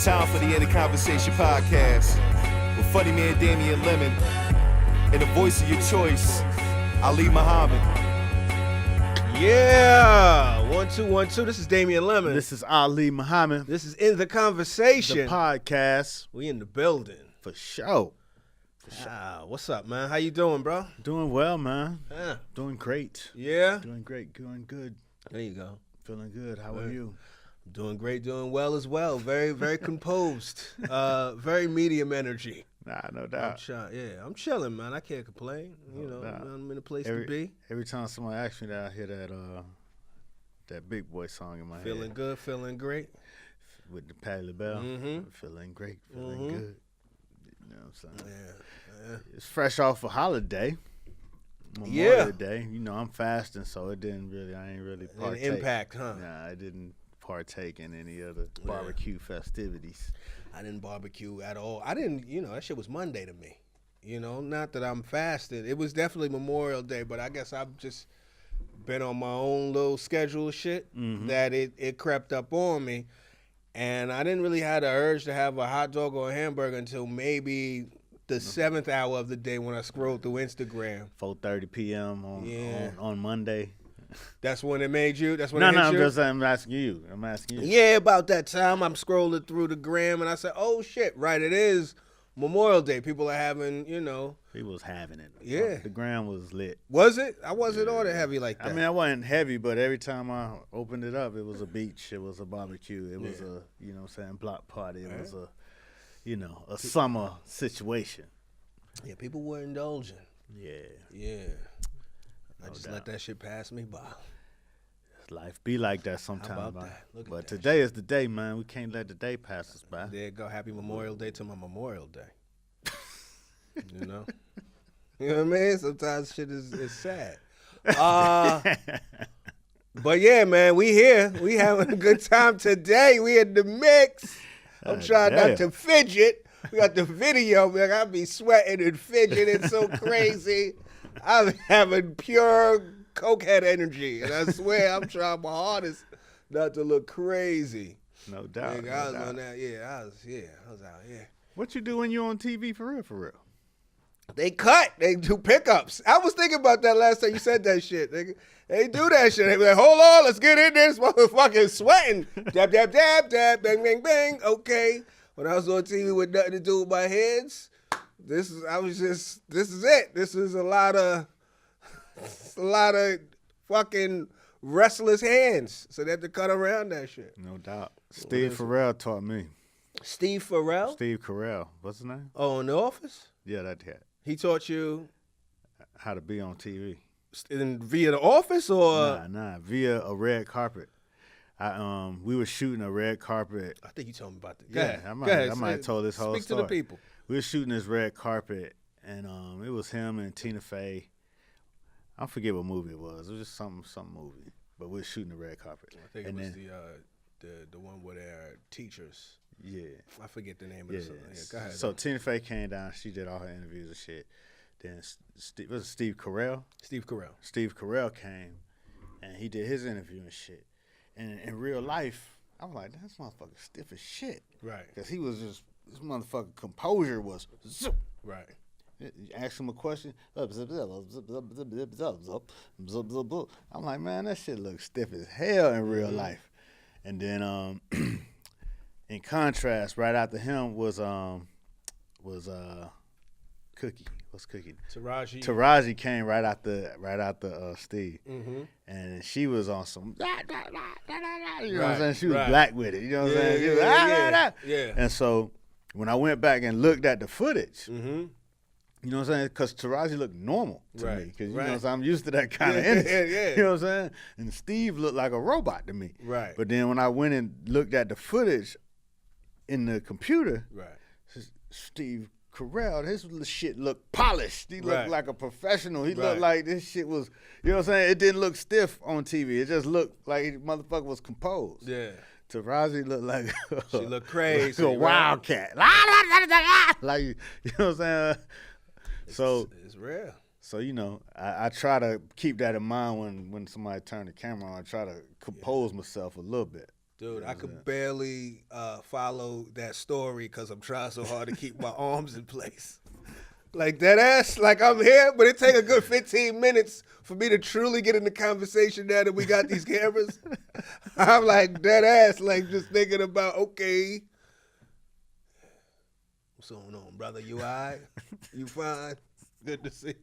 It's time for the End of Conversation podcast with funny man Damian Lemon and the voice of your choice, Ali Muhammad. Yeah, 1 2 1 2. This is Damian Lemon. This is Ali Muhammad. This is In the Conversation. The podcast. We in the building. For sure. What's up, man? How you doing, bro? Doing well, man. Yeah. Doing great. Yeah? Doing great. Doing good. There you go. Feeling good. How are you? Doing great, doing well as well. Very, very composed. Very medium energy. Nah, no doubt. I'm chilling, man. I can't complain. I'm in a place to be. Every time someone asks me that, I hear that Big Boy song in my head. Feeling good, feeling great. With the Patti LaBelle. Mm-hmm. Feeling great, feeling good. You know what I'm saying? Yeah. It's fresh off a holiday. Memorial Day. You know, I'm fasting, so I ain't really partake. An impact, huh? Nah, I didn't partake in any other barbecue festivities. I didn't barbecue at all. I didn't, that shit was Monday to me. Not that I'm fasting. It was definitely Memorial Day, but I guess I've just been on my own little schedule shit that it crept up on me. And I didn't really have the urge to have a hot dog or a hamburger until maybe the 7th hour of the day when I scrolled through Instagram. 4:30 p.m. on Monday. That's when it made you? That's when it hit you? I'm asking you. Yeah, about that time I'm scrolling through the gram and I said, oh shit, right, it is Memorial Day. People are having, People was having it. Yeah. The gram was lit. Was it? I wasn't all that heavy like that. I mean, I wasn't heavy, but every time I opened it up, it was a beach. It was a barbecue. It was a, block party. It was a summer situation. Yeah, people were indulging. Yeah. I just let that shit pass me by. Life be like that sometimes. How about that? But today is the day, man. We can't let the day pass us by. There you go. Happy Memorial Day to my Memorial Day. You know what I mean? Sometimes shit is sad. But yeah, man, we here. We having a good time today. We in the mix. I'm trying not to fidget. We got the video, man. I be sweating and fidgeting so crazy. I'm having pure cokehead energy, and I swear I'm trying my hardest not to look crazy. No doubt. Nigga, I was on that. I was out here. What you do when you on TV for real? They cut. They do pickups. I was thinking about that last time you said that shit. They do that shit. They be like, hold on, let's get in this motherfucking sweating. Dab, dab, dab, dab, bang, bang, bang. Okay. When I was on TV with nothing to do with my heads, this is it. This is a lot of fucking restless hands. So they have to cut around that shit. No doubt. Steve Carell taught me. Steve Carell? Steve Carell. What's his name? Oh, in The Office? Yeah, that cat. He taught you how to be on TV. Via The Office or? Nah, via a red carpet. We were shooting a red carpet. I think you told me about that. I might have told this whole story. Speak to the people. We were shooting this red carpet, and it was him and Tina Fey. I forget what movie it was. It was just some movie, but we were shooting the red carpet. I think it was the one where they're teachers. Yeah, I forget the name of it. Yeah, go ahead. So Tina Fey came down. She did all her interviews and shit. Then was it Steve Carell? Steve Carell. Steve Carell came, and he did his interview and shit. And in real life, I was like, this motherfucker stiff as shit. Right. Because he was just, this motherfucker composure was zoop. Right. You ask him a question. I'm like, man, that shit looks stiff as hell in real life. And then in contrast, right after him was Cookie. What's Cookie? Taraji. Taraji came right after Steve. Mm-hmm. And she was on some, you know what I'm saying? She was Right. black with it, you know what I'm saying? She was, Yeah. And so when I went back and looked at the footage, Mm-hmm. you know what I'm saying? Because Taraji looked normal to Right. me. Because, you Right. know what I'm saying? I'm used to that kind of energy. Yeah. You know what I'm saying? And Steve looked like a robot to me. Right. But then when I went and looked at the footage in the computer, Right. Steve Carell, his shit looked polished. He looked like a professional. He looked like this shit was, you know what I'm saying? It didn't look stiff on TV. It just looked like the motherfucker was composed. Yeah. Taraji looked like She looked crazy. like a wildcat. Like, you know what I'm saying? So it's real. So, you know, I try to keep that in mind when somebody turn the camera on. I try to compose myself a little bit. Dude, I could barely follow that story because I'm trying so hard to keep my arms in place. Like that ass, like I'm here, but it take a good 15 minutes for me to truly get in the conversation now that we got these cameras. I'm like dead ass, like just thinking about, okay, what's going on, brother? You all right? You fine? Good to see you.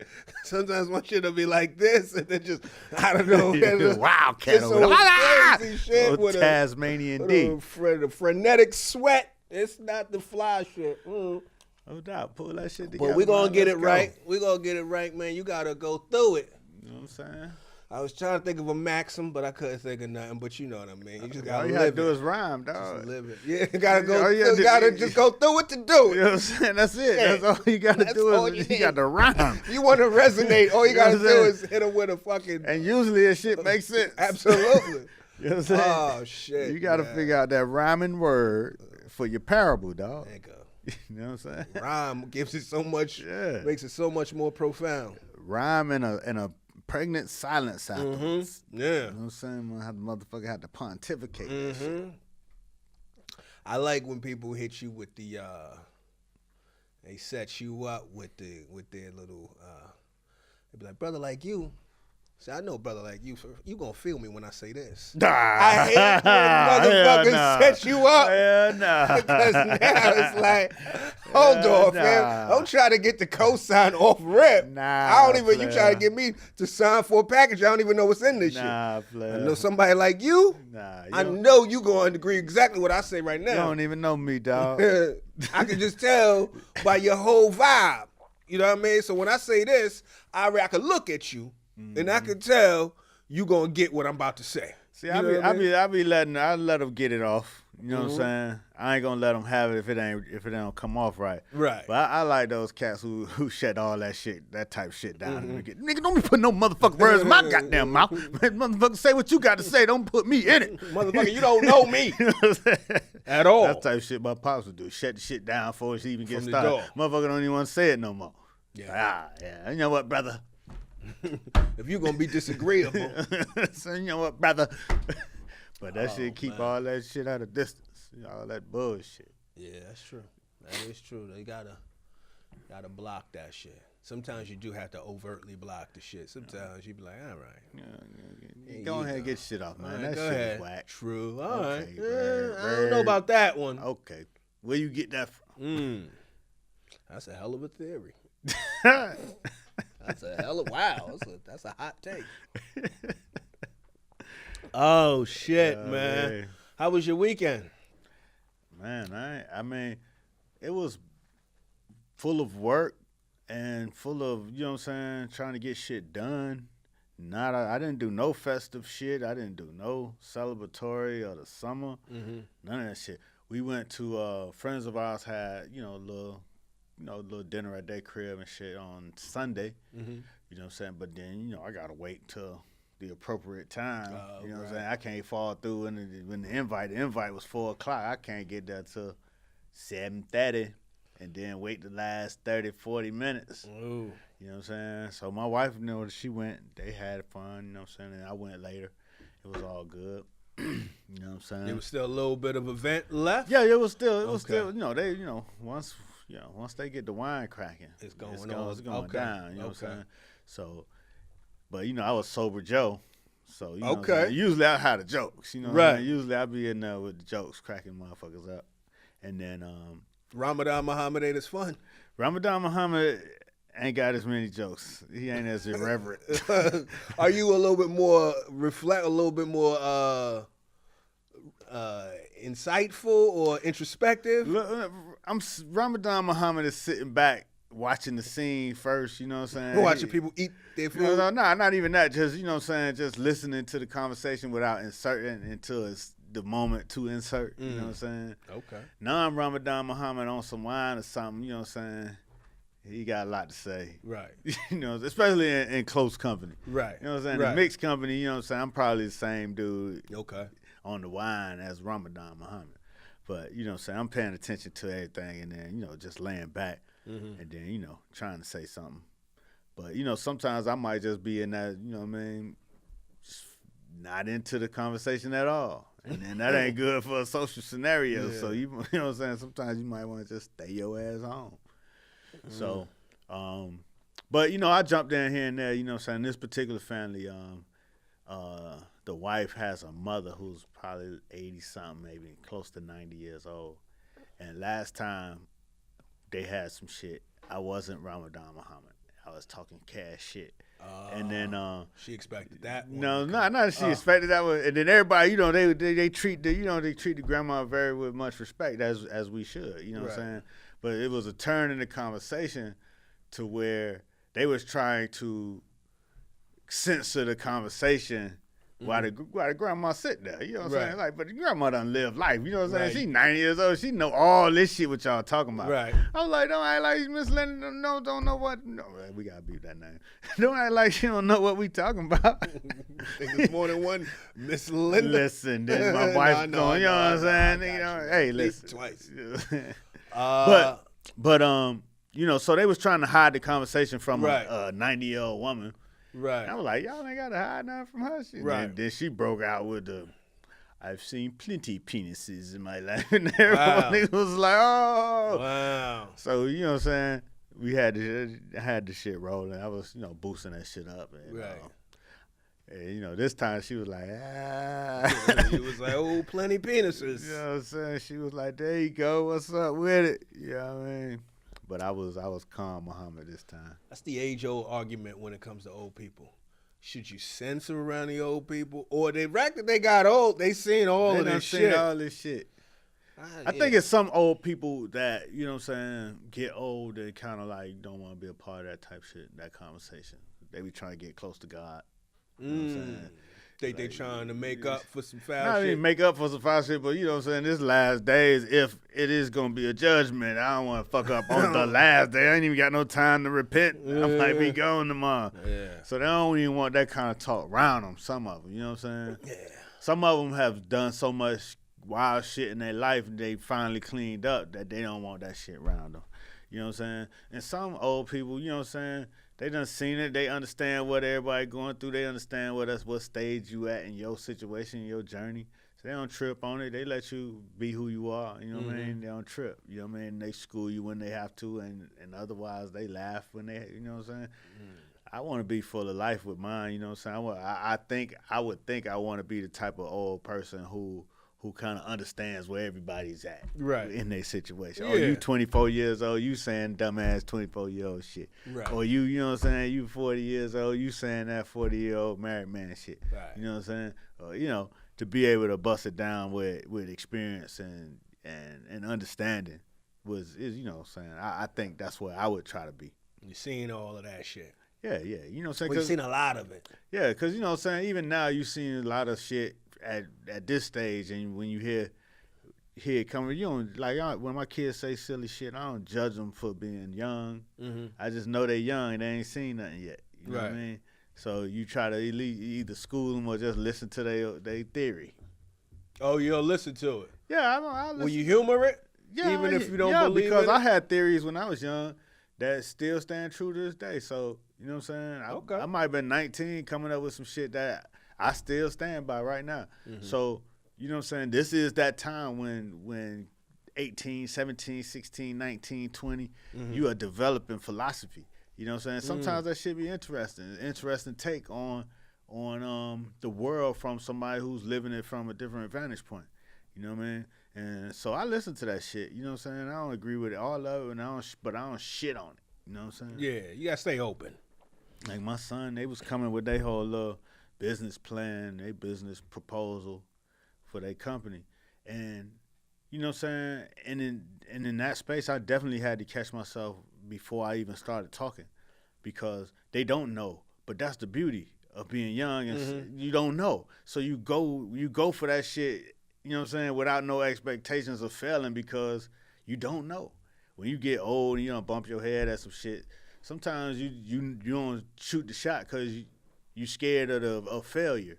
Sometimes my shit will be like this, and then just, I don't know. Wildcat over there. Crazy shit with Tasmanian D. A frenetic sweat. It's not the fly shit. Mm. No doubt. Pull that shit together. But we're going to get it right. We're going to get it right, man. You got to go through it. You know what I'm saying? I was trying to think of a maxim, but I couldn't think of nothing. But you know what I mean. You just got to live it. All you got to do is rhyme, dog. Just live it. Yeah, you got to go. You got to just go through it to do it. You know what I'm saying? That's it. Yeah. That's all you got to do is you got to rhyme. You want to resonate. All you got to do is hit them with a fucking. And usually that shit makes sense. Absolutely. You know what I'm saying? Oh, shit. You got to figure out that rhyming word for your parable, dog. There you go. You know what I'm saying? Rhyme gives it so much, makes it so much more profound. Rhyme and a pregnant silence afterwards. Mm-hmm. Yeah. You know what I'm saying? How the motherfucker had to pontificate that shit. I like when people hit you with the, they set you up with their little, they be like, brother like you. See, I know a brother like you, you gonna feel me when I say this. I hate when motherfuckers set you up. Because now it's like, hold on, fam. Don't try to get the cosign off rip. I don't even, you try to get me to sign for a package, I don't even know what's in this shit. I know somebody like you, I know you gonna agree exactly what I say right now. You don't even know me, dog. I can just tell by your whole vibe. You know what I mean? So when I say this, I can look at you, and I can tell you gonna get what I'm about to say. See, I let them get it off. You know what I'm saying? I ain't gonna let them have it if it don't come off right. Right. But I like those cats who shut all that shit, that type shit down. Nigga, don't be putting no motherfucking words in my goddamn mouth. Motherfucker, say what you got to say. Don't put me in it. Motherfucker, you don't know me. You know what I'm saying? At all. That type of shit my pops would do. Shut the shit down before she even gets started. Motherfucker don't even want to say it no more. Yeah. You know what, brother? If you're gonna be disagreeable. So you know what, brother? But that shit keep all that shit at a distance. All that bullshit. Yeah, that's true. That is true. They gotta block that shit. Sometimes you do have to overtly block the shit. Sometimes you be like, all right. Go ahead and get shit off, man. Right, that shit is whack. True. All right. I don't know about that one. Okay. Where you get that from? That's a hell of a theory. That's a hell of that's a hot take. Oh shit, man. How was your weekend? Man, I mean, it was full of work and full of, you know what I'm saying, trying to get shit done. I didn't do no festive shit. I didn't do no celebratory or the summer. None of that shit. We went to friends of ours had, a little dinner at their crib and shit on Sunday. You know what I'm saying? But then, I gotta wait till the appropriate time. You know what I'm saying? I can't fall through when the invite was 4:00. I can't get there till 7:30 and then wait the last 30, 40 minutes. Ooh. You know what I'm saying? So my wife, she went, they had fun, you know what I'm saying? And I went later. It was all good. You know what I'm saying? There was still a little bit of event left? Yeah, it was still, once they get the wine cracking, it's going down, you know what I'm saying? So, but I was sober Joe, so usually I had the jokes, what I mean? Usually I be in there with the jokes, cracking motherfuckers up, and then Ramadan Muhammad ain't as fun. Ramadan Muhammad ain't got as many jokes. He ain't as irreverent. Are you a little bit more insightful or introspective? Ramadan Muhammad is sitting back watching the scene first, you know what I'm saying? Watching people eat their food? No, not even that. Just, you know what I'm saying, just listening to the conversation without inserting until it's the moment to insert, you know what I'm saying? Okay. Non-Ramadan Muhammad on some wine or something, you know what I'm saying? He got a lot to say. Right. Especially in close company. Right. You know what I'm saying? Right. The mixed company, you know what I'm saying? I'm probably the same dude on the wine as Ramadan Muhammad. But, you know what I'm saying? I'm paying attention to everything and then, just laying back and then, trying to say something. But, sometimes I might just be in that, you know what I mean, just not into the conversation at all. And then that ain't good for a social scenario. So you know what I'm saying? Sometimes you might want to just stay your ass home. So, but you know, I jumped in here and there. You know what I'm saying? This particular family, the wife has a mother who's probably 80 something, maybe close to 90 years old. And last time they had some shit, I wasn't Ramadan Muhammad. I was talking cash shit. And then she expected that one. No, not that she expected that one. And then everybody, you know, they treat the grandma very with much respect as we should, you know what I'm saying? But it was a turn in the conversation to where they was trying to censor the conversation while the grandma sit there, you know what I'm saying? Like, but the grandma done live life, you know what I'm saying? She 90 years old, she know all this shit what y'all talking about. Right. I was like, don't act like Miss Linda don't know what. No, we gotta beat that name. Don't act like she don't know what we talking about. Think it's more than one Miss Linda. Listen, then my wife going, you know what I'm saying? You know, hey, listen. Twice. But you know, so they was trying to hide the conversation from a 90-year-old woman. Right. And I was like, y'all ain't got to hide nothing from her. Then she broke out with the, I've seen plenty penises in my life. And everyone was like, oh. Wow. So, you know what I'm saying? I had the shit rolling. I was, you know, boosting that shit up. And, and, you know, this time she was like, She was like, oh, plenty penises. You know what I'm saying? She was like, there you go. What's up with it? You know what I mean? But I was calm, Muhammad, this time. That's the age-old argument when it comes to old people. Should you censor around the old people, or the fact that they got old, they seen all of this shit. All this shit. I think it's some old people that, you know what I'm saying, get old and kind of like don't want to be a part of that type shit, that conversation. They be trying to get close to God. You know what I'm saying? They trying to make up for some foul shit. Not even make up for some foul shit, but you know what I'm saying? This last days, if it is going to be a judgment, I don't want to fuck up on the last day. I ain't even got no time to repent. I might be going tomorrow. Yeah. So they don't even want that kind of talk around them, some of them. You know what I'm saying? Yeah. Some of them have done so much wild shit in their life and they finally cleaned up that they don't want that shit around them. You know what I'm saying? And some old people, you know what I'm saying? They done seen it. They understand what everybody going through. They understand what stage you at in your situation, your journey. So they don't trip on it. They let you be who you are. You know what I mean? They don't trip. You know what I mean? They school you when they have to, and otherwise they laugh when they, you know what I'm saying? I want to be full of life with mine. You know what I'm saying? I would think I want to be the type of old person who kind of understands where everybody's at in their situation. Yeah. Oh, you 24 years old, you saying dumbass 24-year-old shit. Right. Or you know what I'm saying, you 40 years old, you saying that 40-year-old married man shit. Right. You know what I'm saying? Or, you know, to be able to bust it down with experience and understanding is you know what I'm saying, I think that's what I would try to be. You seen all of that shit. Yeah, you know what I'm saying? Well, you've seen a lot of it. Yeah, because you know what I'm saying, even now you seen a lot of shit at this stage, and when you hear it coming, you don't like when my kids say silly shit, I don't judge them for being young. I just know they're young and they ain't seen nothing yet. You know what I mean? So you try to either school them or just listen to their theory. Oh, you'll listen to it? Yeah, I listen. Will you humor it? Yeah, even if you don't believe it? Because I had theories when I was young that still stand true to this day. So you know what I'm saying? I might have been 19 coming up with some shit that I still stand by right now. So, you know what I'm saying? This is that time when 18, 17, 16, 19, 20, you are developing philosophy. You know what I'm saying? Sometimes that should be interesting take on the world from somebody who's living it from a different vantage point. You know what I mean? And so I listen to that shit. You know what I'm saying? I don't agree with it all of it, but I don't shit on it. You know what I'm saying? Yeah, you got to stay open. Like my son, they was coming with their whole little business plan, their business proposal for their company. And, you know what I'm saying? And in that space, I definitely had to catch myself before I even started talking because they don't know. But that's the beauty of being young and you don't know. So you go for that shit, you know what I'm saying, without no expectations of failing because you don't know. When you get old and you don't bump your head at some shit, sometimes you don't shoot the shot because you scared of failure.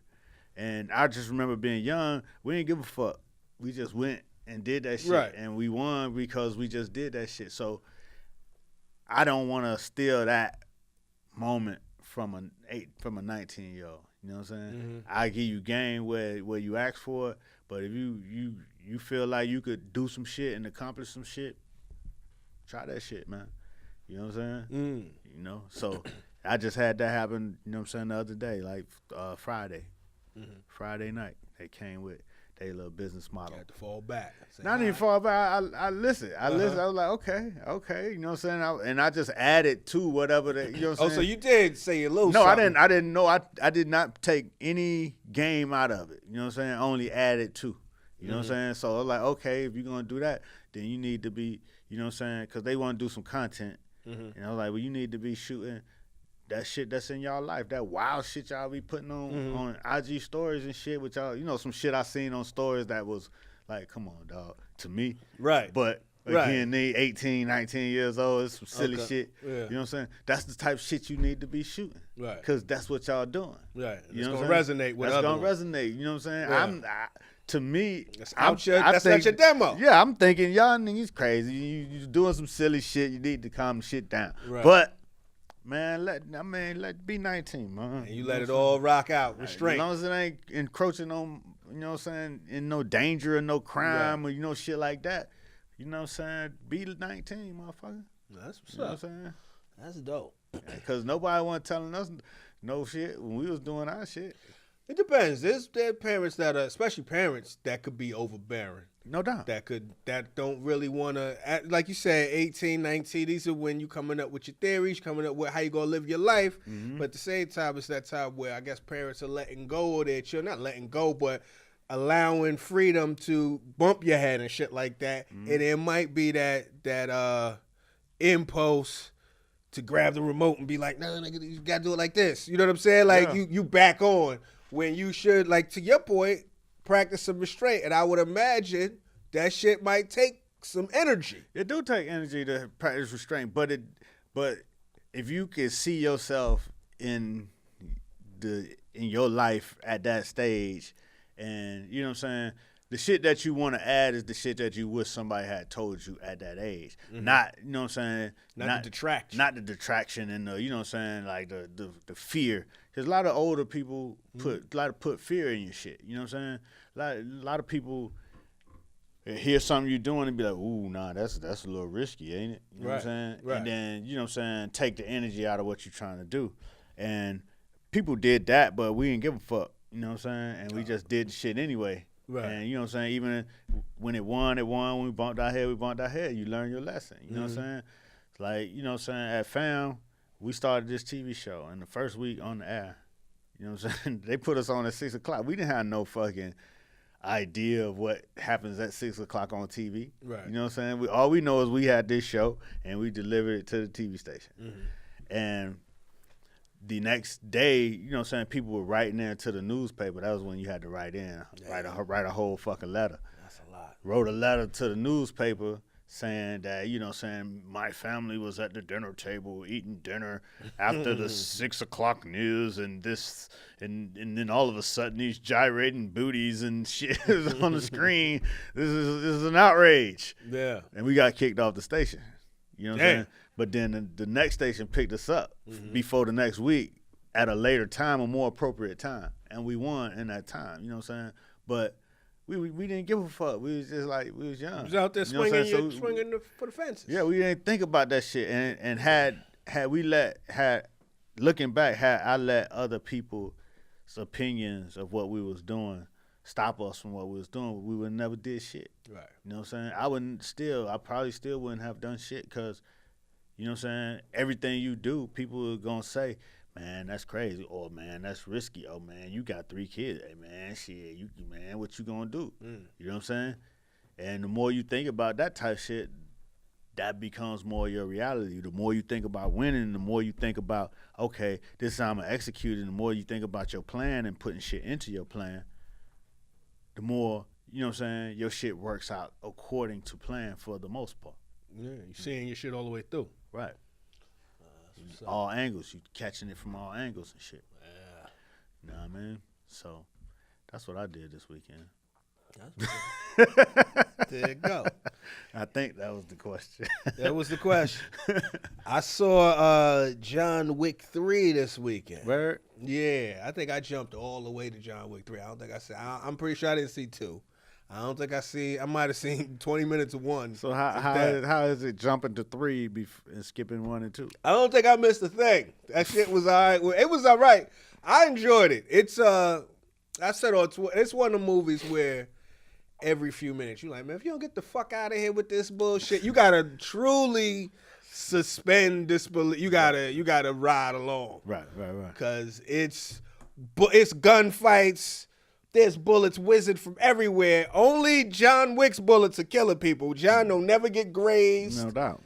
And I just remember being young, we didn't give a fuck. We just went and did that shit. Right. And we won because we just did that shit. So I don't want to steal that moment from a 19-year-old. You know what I'm saying? I give you game where you ask for it, But if you feel like you could do some shit and accomplish some shit, try that shit, man. You know what I'm saying? You know, so I just had that happen, you know what I'm saying, the other day, like Friday. Friday night, they came with their little business model. You had to fall back. Not even fall back. I listened. I listened. I was like, okay. You know what I'm saying? And I just added to whatever that, you know what I'm saying? So you did say a little No, something. I didn't know. I did not take any game out of it. You know what I'm saying? Only added to. You know what I'm saying? So I was like, okay, if you're going to do that, then you need to be, you know what I'm saying? Because they want to do some content. And I was like, well, you need to be shooting that shit that's in y'all life, that wild shit y'all be putting on IG stories and shit with y'all. You know, some shit I seen on stories that was like, come on, dog, to me. Right. But again, they 18, 19 years old. It's some silly shit. Yeah. You know what I'm saying? That's the type of shit you need to be shooting. Right. Because that's what y'all doing. Right. You It's know going what to I'm saying? resonate with That's other going to ones. resonate. You know what I'm saying? Yeah. To me, That's not your demo. Yeah, I'm thinking y'all niggas crazy. You doing some silly shit. You need to calm the shit down. Right. But man, let be 19, man. And you let it all rock out, restraint. As long as it ain't encroaching on, you know what I'm saying, in no danger or no crime or, you know, shit like that. You know what I'm saying? Be 19, motherfucker. That's what's You know what up. I'm saying? That's dope. Because nobody wasn't telling us no shit when we was doing our shit. It depends. There are parents that are, especially parents that could be overbearing. No doubt. That don't really want to, like you said, 18, 19, these are when you coming up with your theories, coming up with how you going to live your life. But at the same time, it's that time where I guess parents are letting go of their children, not letting go, but allowing freedom to bump your head and shit like that. And it might be that impulse to grab the remote and be like, no, nigga, you got to do it like this. You know what I'm saying? Like you back on when you should, like to your point, practice some restraint. And I would imagine that shit might take some energy. It do take energy to practice restraint, but if you can see yourself in your life at that stage, and you know what I'm saying, the shit that you want to add is the shit that you wish somebody had told you at that age. Not, you know what I'm saying, Not the detraction. Not the detraction and the, you know what I'm saying, like the fear. Because a lot of older people put fear in your shit. You know what I'm saying? A lot of people hear something you're doing and be like, ooh, nah, that's a little risky, ain't it? You know what I'm saying? Right. And then, you know what I'm saying, take the energy out of what you're trying to do. And people did that, but we didn't give a fuck. You know what I'm saying? And we just did the shit anyway. Right. And you know what I'm saying? Even when it won. When we bumped our head, we bumped our head. You learn your lesson. You know what I'm saying? It's like, you know what I'm saying? At FAM, we started this TV show. And the first week on the air, you know what I'm saying? They put us on at 6 o'clock. We didn't have no fucking idea of what happens at 6 o'clock on TV. Right. You know what I'm saying? All we know is we had this show and we delivered it to the TV station. And the next day, you know what I'm saying, people were writing in to the newspaper. That was when you had to write in, write a whole fucking letter. That's a lot. Wrote a letter to the newspaper saying that, you know what I'm saying, my family was at the dinner table eating dinner after the 6 o'clock news and this, and then all of a sudden these gyrating booties and shit is on the screen. This is an outrage. Yeah. And we got kicked off the station. You know what I'm Damn. saying? But then the next station picked us up before the next week at a later time, a more appropriate time. And we won in that time. You know what I'm saying? But we didn't give a fuck. We was just like, we was young. You was out there You know what I'm saying? swinging for the fences. Yeah, we didn't think about that shit. And looking back, had I let other people's opinions of what we was doing stop us from what we was doing, we would never did shit. Right. You know what I'm saying? I probably still wouldn't have done shit because, you know what I'm saying, everything you do, people are going to say, man, that's crazy. Or, man, that's risky. Oh, man, you got 3 kids. Hey, man, shit, man, what you going to do? You know what I'm saying? And the more you think about that type of shit, that becomes more your reality. The more you think about winning, the more you think about, okay, this is how I'm going to execute it. The more you think about your plan and putting shit into your plan, the more, you know what I'm saying, your shit works out according to plan for the most part. Yeah, you seeing your shit all the way through. Right. All angles. You catching it from all angles and shit. Yeah. You know what I mean? So that's what I did this weekend. There you go. I think that was the question. That was the question. I saw John Wick 3 this weekend. Word? Yeah, I think I jumped all the way to John Wick 3. I don't think I said. I'm pretty sure I didn't see 2. I don't think I might have seen 20 minutes of one. So how is it jumping to 3 and skipping 1 and 2? I don't think I missed a thing. That shit was all right. It was all right. I enjoyed it. It's I said on Twitter, it's one of the movies where every few minutes you're like, man, if you don't get the fuck out of here with this bullshit, you gotta truly suspend disbelief. You gotta ride along. Right. Cause it's gunfights. There's bullets whizzing from everywhere. Only John Wick's bullets are killing people. John don't never get grazed. No doubt.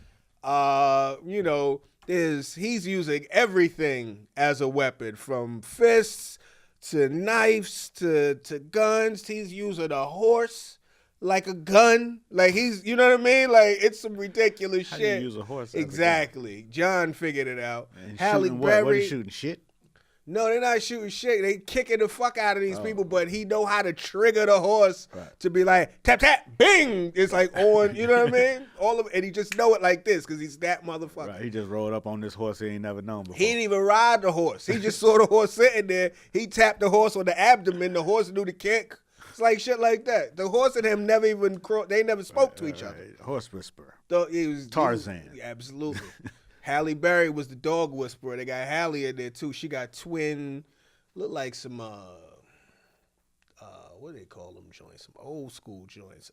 He's using everything as a weapon, from fists to knives to guns. He's using a horse like a gun. Like you know what I mean? Like it's some ridiculous How shit. Do you use a horse? Exactly. John figured it out. And Halle Berry. What are you shooting shit? No, they're not shooting shit. They kicking the fuck out of these people, but he know how to trigger the horse to be like, tap, tap, bing. It's like on, you know what I mean? And he just know it like this because he's that motherfucker. Right, he just rolled up on this horse he ain't never known before. He didn't even ride the horse. He just saw the horse sitting there. He tapped the horse on the abdomen. The horse knew the kick. It's like shit like that. The horse and him never even, they never spoke to each other. Horse whisperer. Tarzan. Absolutely. Halle Berry was the dog whisperer. They got Halle in there too. She got twin, look like some what do they call them joints? Some old school joints.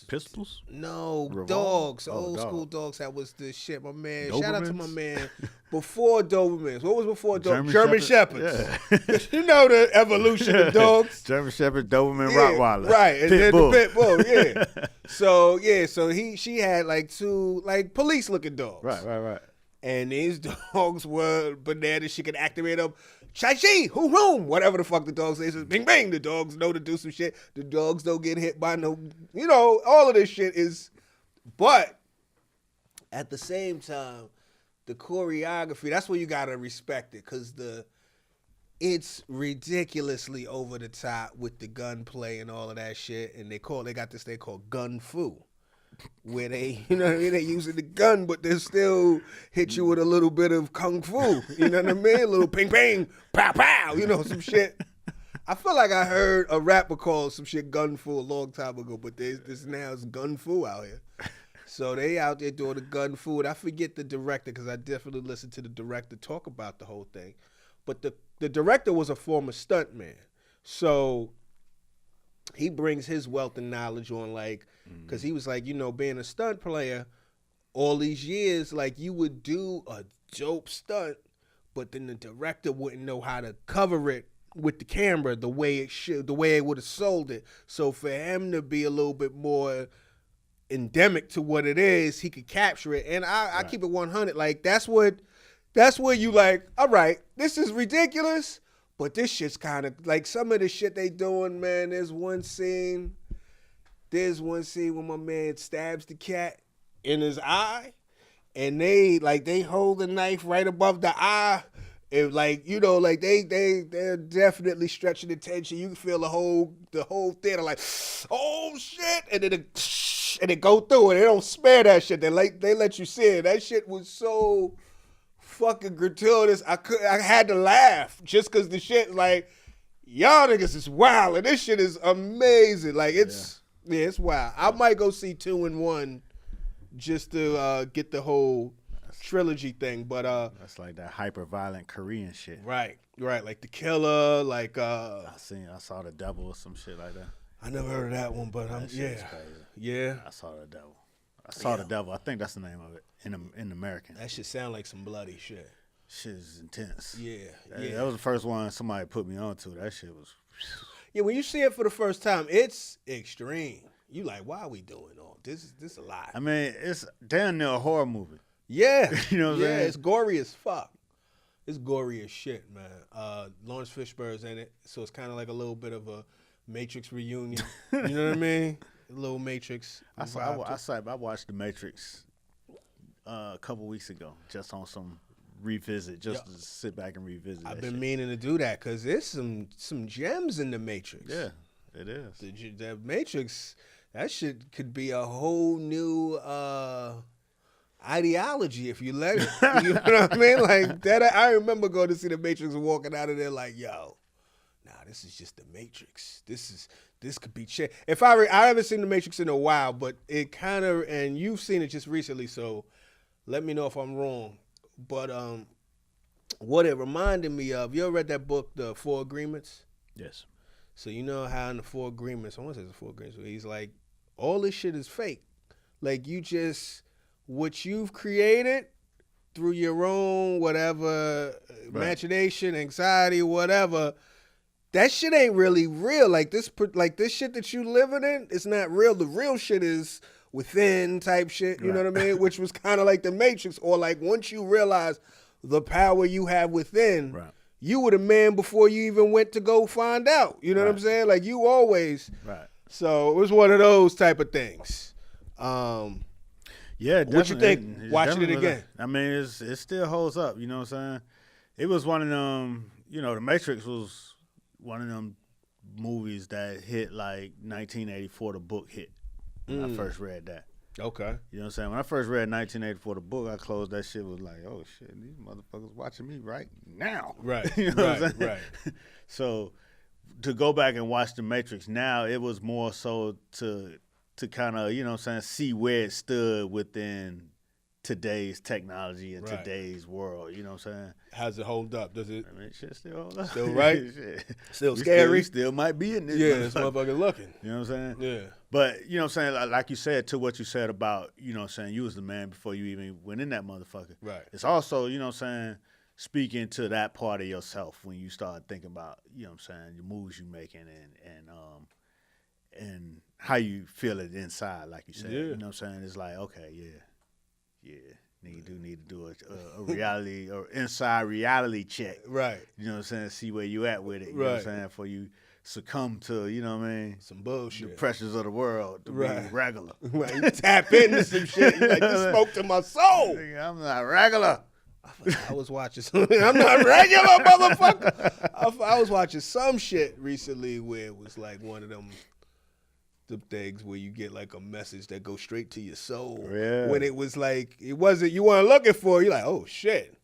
Pistols? No, Revolver? old school dogs. That was the shit, my man. Shout out to my man. Before Dobermans. What was before Dobermans? German Shepherds. Yeah. You know the evolution of dogs. German Shepherd, Doberman, Rottweiler. Right. And then Bull. the Pit Bull, So she had like 2 like police looking dogs. Right. And these dogs were bananas. She could activate them. Chai-chi, hoo-hoom, whatever the fuck the dog says. Bing, bang. The dogs know to do some shit. The dogs don't get hit by no, all of this shit is. But at the same time, the choreography, that's where you got to respect it. Because it's ridiculously over the top with the gunplay and all of that shit. And they got this thing called gun fu. Where they, they using the gun, but they still hit you with a little bit of kung fu. You know what I mean? A little ping, ping, pow, pow. Some shit. I feel like I heard a rapper call some shit gun fu a long time ago, but this now is gun fu out here. So they out there doing the gun fu. And I forget the director because I definitely listened to the director talk about the whole thing. But the director was a former stuntman. So he brings his wealth and knowledge on, like, because he was like, being a stunt player all these years, like, you would do a dope stunt, but then the director wouldn't know how to cover it with the camera the way it would have sold it. So for him to be a little bit more endemic to what it is, he could capture it. And I keep it 100. Like, that's where you like, all right, this is ridiculous. But this shit's kind of like some of the shit they doing, man. There's one scene where my man stabs the cat in his eye, and they hold the knife right above the eye, and they're definitely stretching the tension. You can feel the whole theater like, oh shit, and then it go through, and they don't spare that shit. They let you see it. That shit was so fucking gratuitous. I had to laugh just because the shit, like, y'all niggas is wild, and this shit is amazing. Like, it's wild. I might go see 2 and 1 just to get the whole trilogy thing, but that's like that hyper violent Korean shit. Right, like The Killer, like I saw The Devil or some shit like that. I never heard of that one, but yeah. I saw The Devil. The Devil. I think that's the name of it in American. That shit sound like some bloody shit. Shit is intense. Yeah. That was the first one somebody put me on to. That shit was. Yeah, when you see it for the first time, it's extreme. You like, why are we doing all this? This a lot. I mean, it's damn near a horror movie. Yeah, you know what I'm saying? It's gory as fuck. It's gory as shit, man. Lawrence Fishburne's in it, so it's kind of like a little bit of a Matrix reunion. You know what I mean? A little Matrix. I watched The Matrix a couple weeks ago, just on some revisit, to sit back and revisit. I've been meaning to do that because there's some gems in The Matrix. Yeah, it is. The Matrix, that shit could be a whole new ideology if you let it. You know what I mean? Like that. I remember going to see The Matrix and walking out of there like, yo, nah, this is just the Matrix. This could be If I haven't seen the Matrix in a while, but it kind of, and you've seen it just recently, so let me know if I'm wrong. But what it reminded me of, you ever read that book, The Four Agreements? Yes. So you know how in the Four Agreements, I want to say the Four Agreements, where he's like, all this shit is fake. Like what you've created through your own whatever imagination, anxiety, whatever, that shit ain't really real. Like this shit that you living in, it's not real. The real shit is within type shit. You know what I mean? Which was kind of like the Matrix, or like once you realize the power you have within, you were the man before you even went to go find out. You know what I'm saying? Like you always. Right. So it was one of those type of things. Yeah, definitely. What you think watching it again? I mean, it still holds up. You know what I'm saying? It was one of them. You know, The Matrix was one of them movies that hit like 1984. The book hit when I first read that. Okay. You know what I'm saying? When I first read 1984, the book, I closed that shit, was like, oh shit, these motherfuckers watching me right now. Right. You know what I'm saying? Right. So to go back and watch The Matrix now, it was more so to kind of, you know what I'm saying, see where it stood within today's technology and today's world. You know what I'm saying? How's it hold up? Does it? I mean, shit still hold up. Still right? Still scary? Still might be in this. Yeah, this motherfucker looking. You know what I'm saying? Yeah. But, you know what I'm saying, like you said, to what you said about, you know what I'm saying, you was the man before you even went in that motherfucker. Right. It's also, you know what I'm saying, speaking to that part of yourself when you start thinking about, you know what I'm saying, the moves you making and how you feel it inside, like you said. Yeah. You know what I'm saying? It's like, okay, yeah, need to do a reality or inside reality check. Right. You know what I'm saying? See where you at with it. You know what I'm saying? For you succumb to, you know what I mean? Some bullshit. The pressures of the world to be regular. Right. You tap into some shit. You like, this spoke to my soul. I'm not regular. I was watching I'm not regular, motherfucker. I was watching some shit recently where it was like one of them things where you get like a message that goes straight to your soul. Yeah. When it was like, it wasn't you weren't looking for, you're like, oh shit.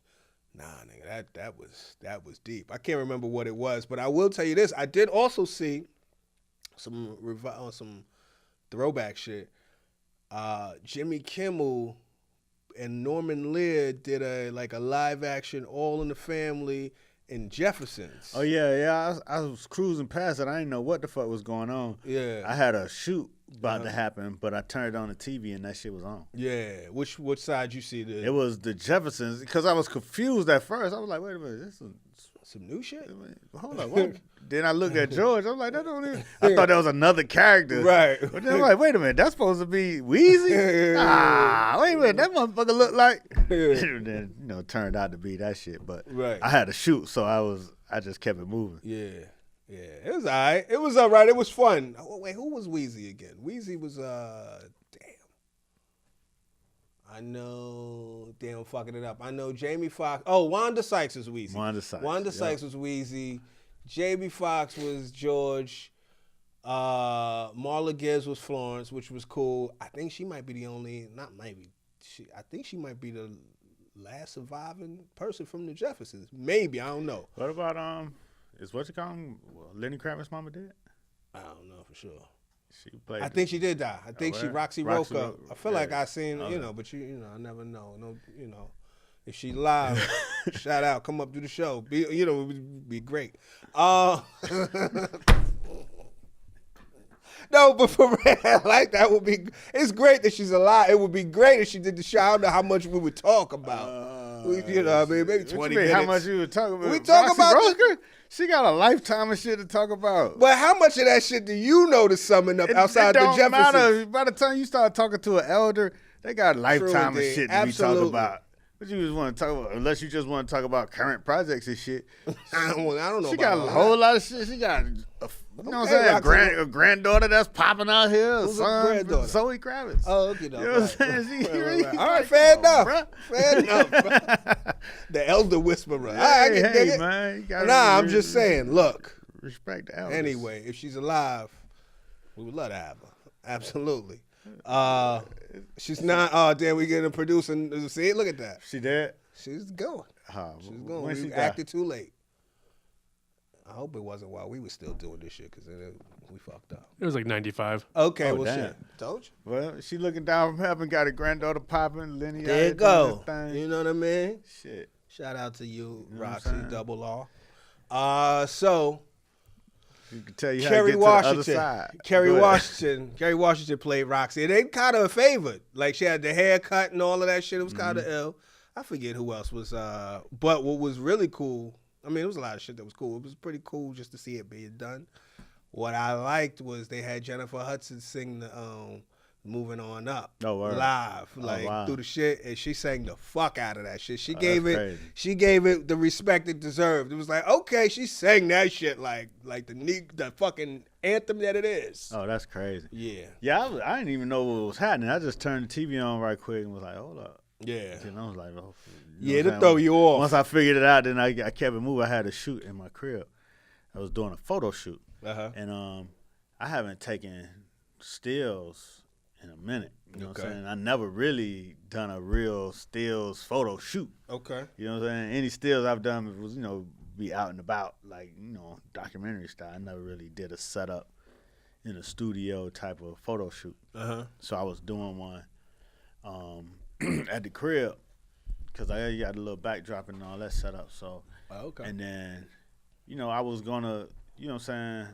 Nah, nigga, that was deep. I can't remember what it was, but I will tell you this. I did also see some throwback shit. Jimmy Kimmel and Norman Lear did a live action All in the Family in Jeffersons. Oh yeah. I was cruising past it. I didn't know what the fuck was going on. Yeah. I had a shoot about to happen, but I turned on the TV and that shit was on. Yeah. Which side you see? It was the Jeffersons, because I was confused at first. I was like, wait a minute, this is some new shit? Hold on. What? Then I looked at George. I was like, that don't even. I thought that was another character. Right. But then I'm like, wait a minute, that's supposed to be Wheezy? Wait a minute, that motherfucker look like. And then, you know, it turned out to be that shit. But I had to shoot, so I just kept it moving. Yeah. Yeah. It was all right. It was all right. It was fun. Oh, wait, who was Wheezy again? Wheezy was, I know, damn, I'm fucking it up. I know Jamie Foxx. Oh, Wanda Sykes was Wheezy. Wanda Sykes was Wheezy. Jamie Foxx was George. Marla Gibbs was Florence, which was cool. I think she might be the only, I think she might be the last surviving person from the Jeffersons. Maybe, I don't know. What about, is what you call him, Lenny Kravitz's mama dead? I don't know for sure. She played. I think she did die. I think Roxy Roca. I feel like I seen, you know, but you know, I never know. No, you know, if she live, shout out, come up to the show. Be, you know, it would be great. No, but for real, like that would be. It's great that she's alive. It would be great if she did the show. I don't know how much we would talk about. You know, what I mean, maybe 20 minutes. How much you would talk about? We talk about. She got a lifetime of shit to talk about. But how much of that shit do you know to summon up outside the Jeffersons? Matter. By the time you start talking to an elder, they got a lifetime of shit to be talking about. But you just want to talk about, unless you just want to talk about current projects and shit. I don't know. She got a whole lot of shit. She got, you know what I'm saying, a granddaughter that's popping out here. Who's a granddaughter? Zoe Kravitz. Oh, okay. No, you know what I'm saying? All right, fair enough. Fair enough. The elder whisperer. I can dig it. Man, I'm just saying, look. Respect the elders. Anyway, if she's alive, we would love to have her. Absolutely. She's not. Oh, damn, we getting a producer. See, look at that. She dead? She's going. She's going. When We she acted too late. I hope it wasn't while we were still doing this shit, because we fucked up. It was like 95. Okay, Oh, well, damn. shit. Told you. Well, she looking down from heaven, got a granddaughter popping, Lenny. There you go. Thing. You know what I mean? Shit. Shout out to you, You know what I'm Roxy, saying? Double R. So, You can tell you Kerry how to get Washington. to the other side. Kerry Washington played Roxy. They kind of favored. Like, she had the haircut and all of that shit. It was kind of ill. I forget who else was. But what was really cool, I mean, it was a lot of shit that was cool. It was pretty cool just to see it being done. What I liked was they had Jennifer Hudson sing the Moving On Up live, through the shit, and she sang the fuck out of that shit. She gave it the respect it deserved. It was like, okay, she sang that shit like the fucking anthem that it is. Oh, that's crazy. Yeah. Yeah, I didn't even know what was happening. I just turned the TV on right quick and was like, hold up. Yeah. And I was like, oh. Yeah, to throw you off. Once I figured it out, then I kept it moving. I had a shoot in my crib. I was doing a photo shoot. And I haven't taken stills in a minute. You know what I'm saying? I never really done a real stills photo shoot. Okay. You know what I'm saying? Any stills I've done was, be out and about, like, documentary style. I never really did a setup in a studio type of photo shoot. So I was doing one at the crib because I got a little backdrop and all that set up. So, and then, I was going to, you know what I'm saying,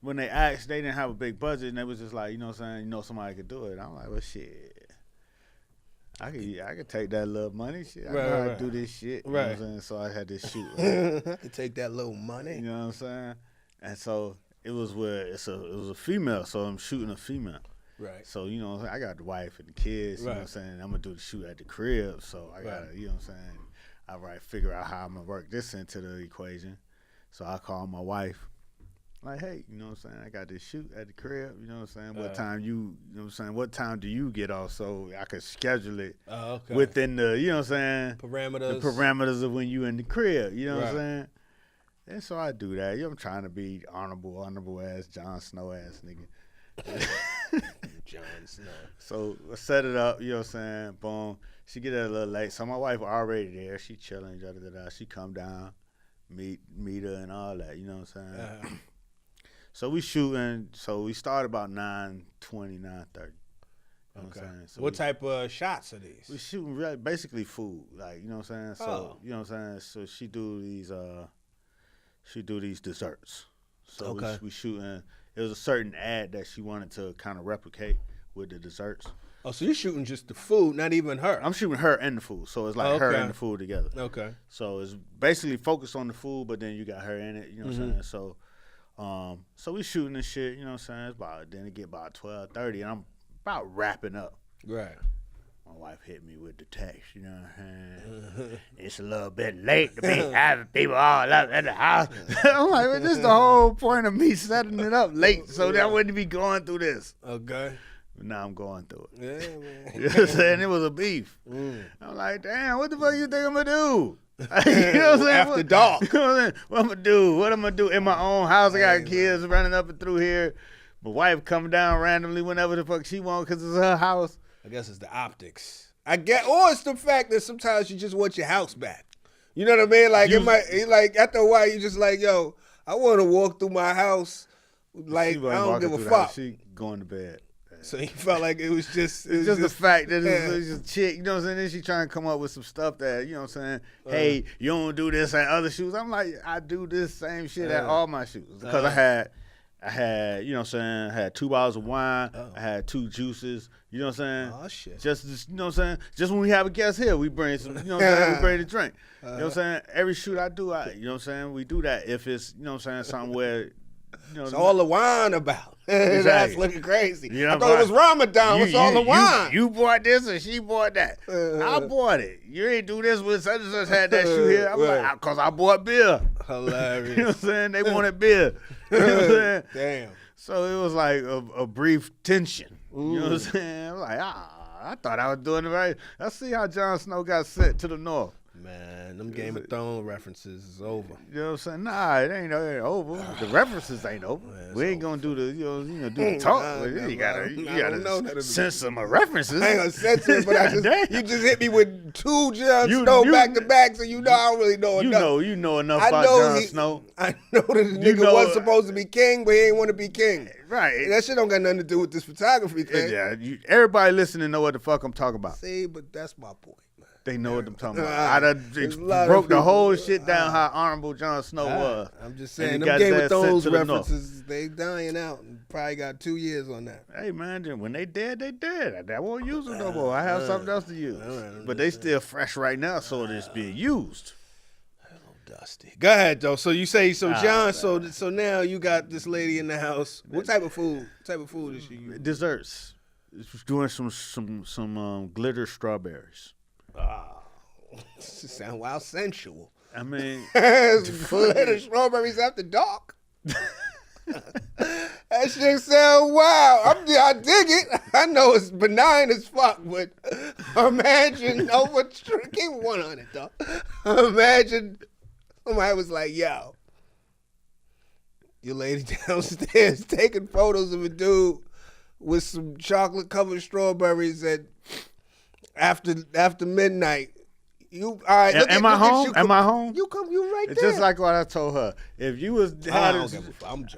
when they asked, they didn't have a big budget, and they was just like, you know what I'm saying, somebody could do it. I'm like, well, shit. I could take that little money. Shit. I know how to do this shit. You know what I'm saying? So I had this shoot. I could take that little money. You know what I'm saying? And so it was it was a female, so I'm shooting a female. Right. So, I got the wife and the kids, you know what I'm saying? I'm going to do the shoot at the crib, so I got to, you know what I'm saying? All right, figure out how I'm going to work this into the equation. So I call my wife, like, hey, you know what I'm saying? I got this shoot at the crib, you know what I'm saying? What time you know what I'm saying? What time do you get off so I could schedule it within the, you know what I'm saying? Parameters. The parameters of when you in the crib, you know what I'm saying? And so I do that. I'm trying to be honorable ass, Jon Snow ass nigga. Jon Snow. So I set it up, you know what I'm saying? Boom. She get there a little late. So my wife already there. She chilling, She come down, meet her and all that, you know what I'm saying? So we shooting. So we start about 9:20, 9:30. You know what I'm saying? So what type of shots are these? We shooting really, basically food, like, you know what I'm saying? So you know what I'm saying? So she do these desserts. So we shooting. It was a certain ad that she wanted to kind of replicate with the desserts. Oh, so you're shooting just the food, not even her? I'm shooting her and the food, so it's like her and the food together. Okay. So it's basically focused on the food, but then you got her in it. You know what I'm saying? So, so we shooting this shit. You know what I'm saying? Then it get about 12:30, and I'm about wrapping up. Right. My wife hit me with the text, you know what I'm saying? It's a little bit late to be having people all up at the house. I'm like, man, this is the whole point of me setting it up late so that I wouldn't be going through this. Okay. But now I'm going through it. Yeah, man. You know what I'm saying? It was a beef. I'm like, damn, what the fuck you think I'm going to do? You know what I'm saying? After dark. You know what I'm saying? What I'm going to do? What I'm going to do in my own house? I got kids running up and through here. My wife coming down randomly whenever the fuck she wants because it's her house. I guess it's the optics. Or it's the fact that sometimes you just want your house back. You know what I mean? Like, after a while, you just like, yo, I want to walk through my house. Like, I don't give a fuck. She going to bed. So he felt like it was just... It's just the fact that it's just a chick, you know what I'm saying? Then she trying to come up with some stuff that, you know what I'm saying? Hey, you don't do this at other shoots. I'm like, I do this same shit at all my shoots. Because I had, you know what I'm saying, I had 2 bottles of wine, I had 2 juices, you know what I'm saying? Oh, shit. Just, you know what I'm saying? Just when we have a guest here, we bring some, you know what I'm saying? We bring a drink. You know what I'm saying? Every shoot I do, you know what I'm saying? We do that if it's, you know what I'm saying, something where, you know. It's all the wine about. Exactly. That's looking crazy. You know, I thought it was Ramadan. What's all the wine? You bought this or she bought that. I bought it. You ain't do this with such and such had that shoe here. I'm like, because I bought beer. Hilarious. You know what I'm saying? They wanted beer. You know what I'm saying? Damn. So it was like a brief tension. You know what I'm saying? I'm like, I thought I was doing it right. Let's see how Jon Snow got sent to the north. Man, them Game of Thrones references is over. You know what I'm saying? Nah, it ain't over. The references ain't over. Man, we ain't gonna do the do the talk. You gotta censor my references. I ain't gonna censor it, but you just hit me with 2 Jon Snow back to back, so you know I don't really know enough. You know enough about Jon Snow. I know that the nigga was supposed to be king, but he ain't want to be king. Right. That shit don't got nothing to do with this photography thing. Yeah, everybody listening know what the fuck I'm talking about. See, but that's my point. They know what I'm talking about. I done broke the whole shit down how honorable Jon Snow was. I'm just saying, them Game of Thrones references, they dying out and probably got 2 years on that. Hey, man, when they dead, they dead. I won't use them no more. I have something else to use. But they still fresh right now, so it's being used. Dusty. Go ahead, though. So you say, John, so now you got this lady in the house. What type of food? What type of food is she using? Desserts. Doing some glitter strawberries. Sound wild sensual. I mean, glitter strawberries after dark. That shit sound wild. I dig it. I know it's benign as fuck, but imagine keep 100 though. Imagine somebody was like, "Yo, your lady downstairs taking photos of a dude with some chocolate covered strawberries after midnight." You all right? Am I home? Am I home? You right it's there. just like what I told her. If you was,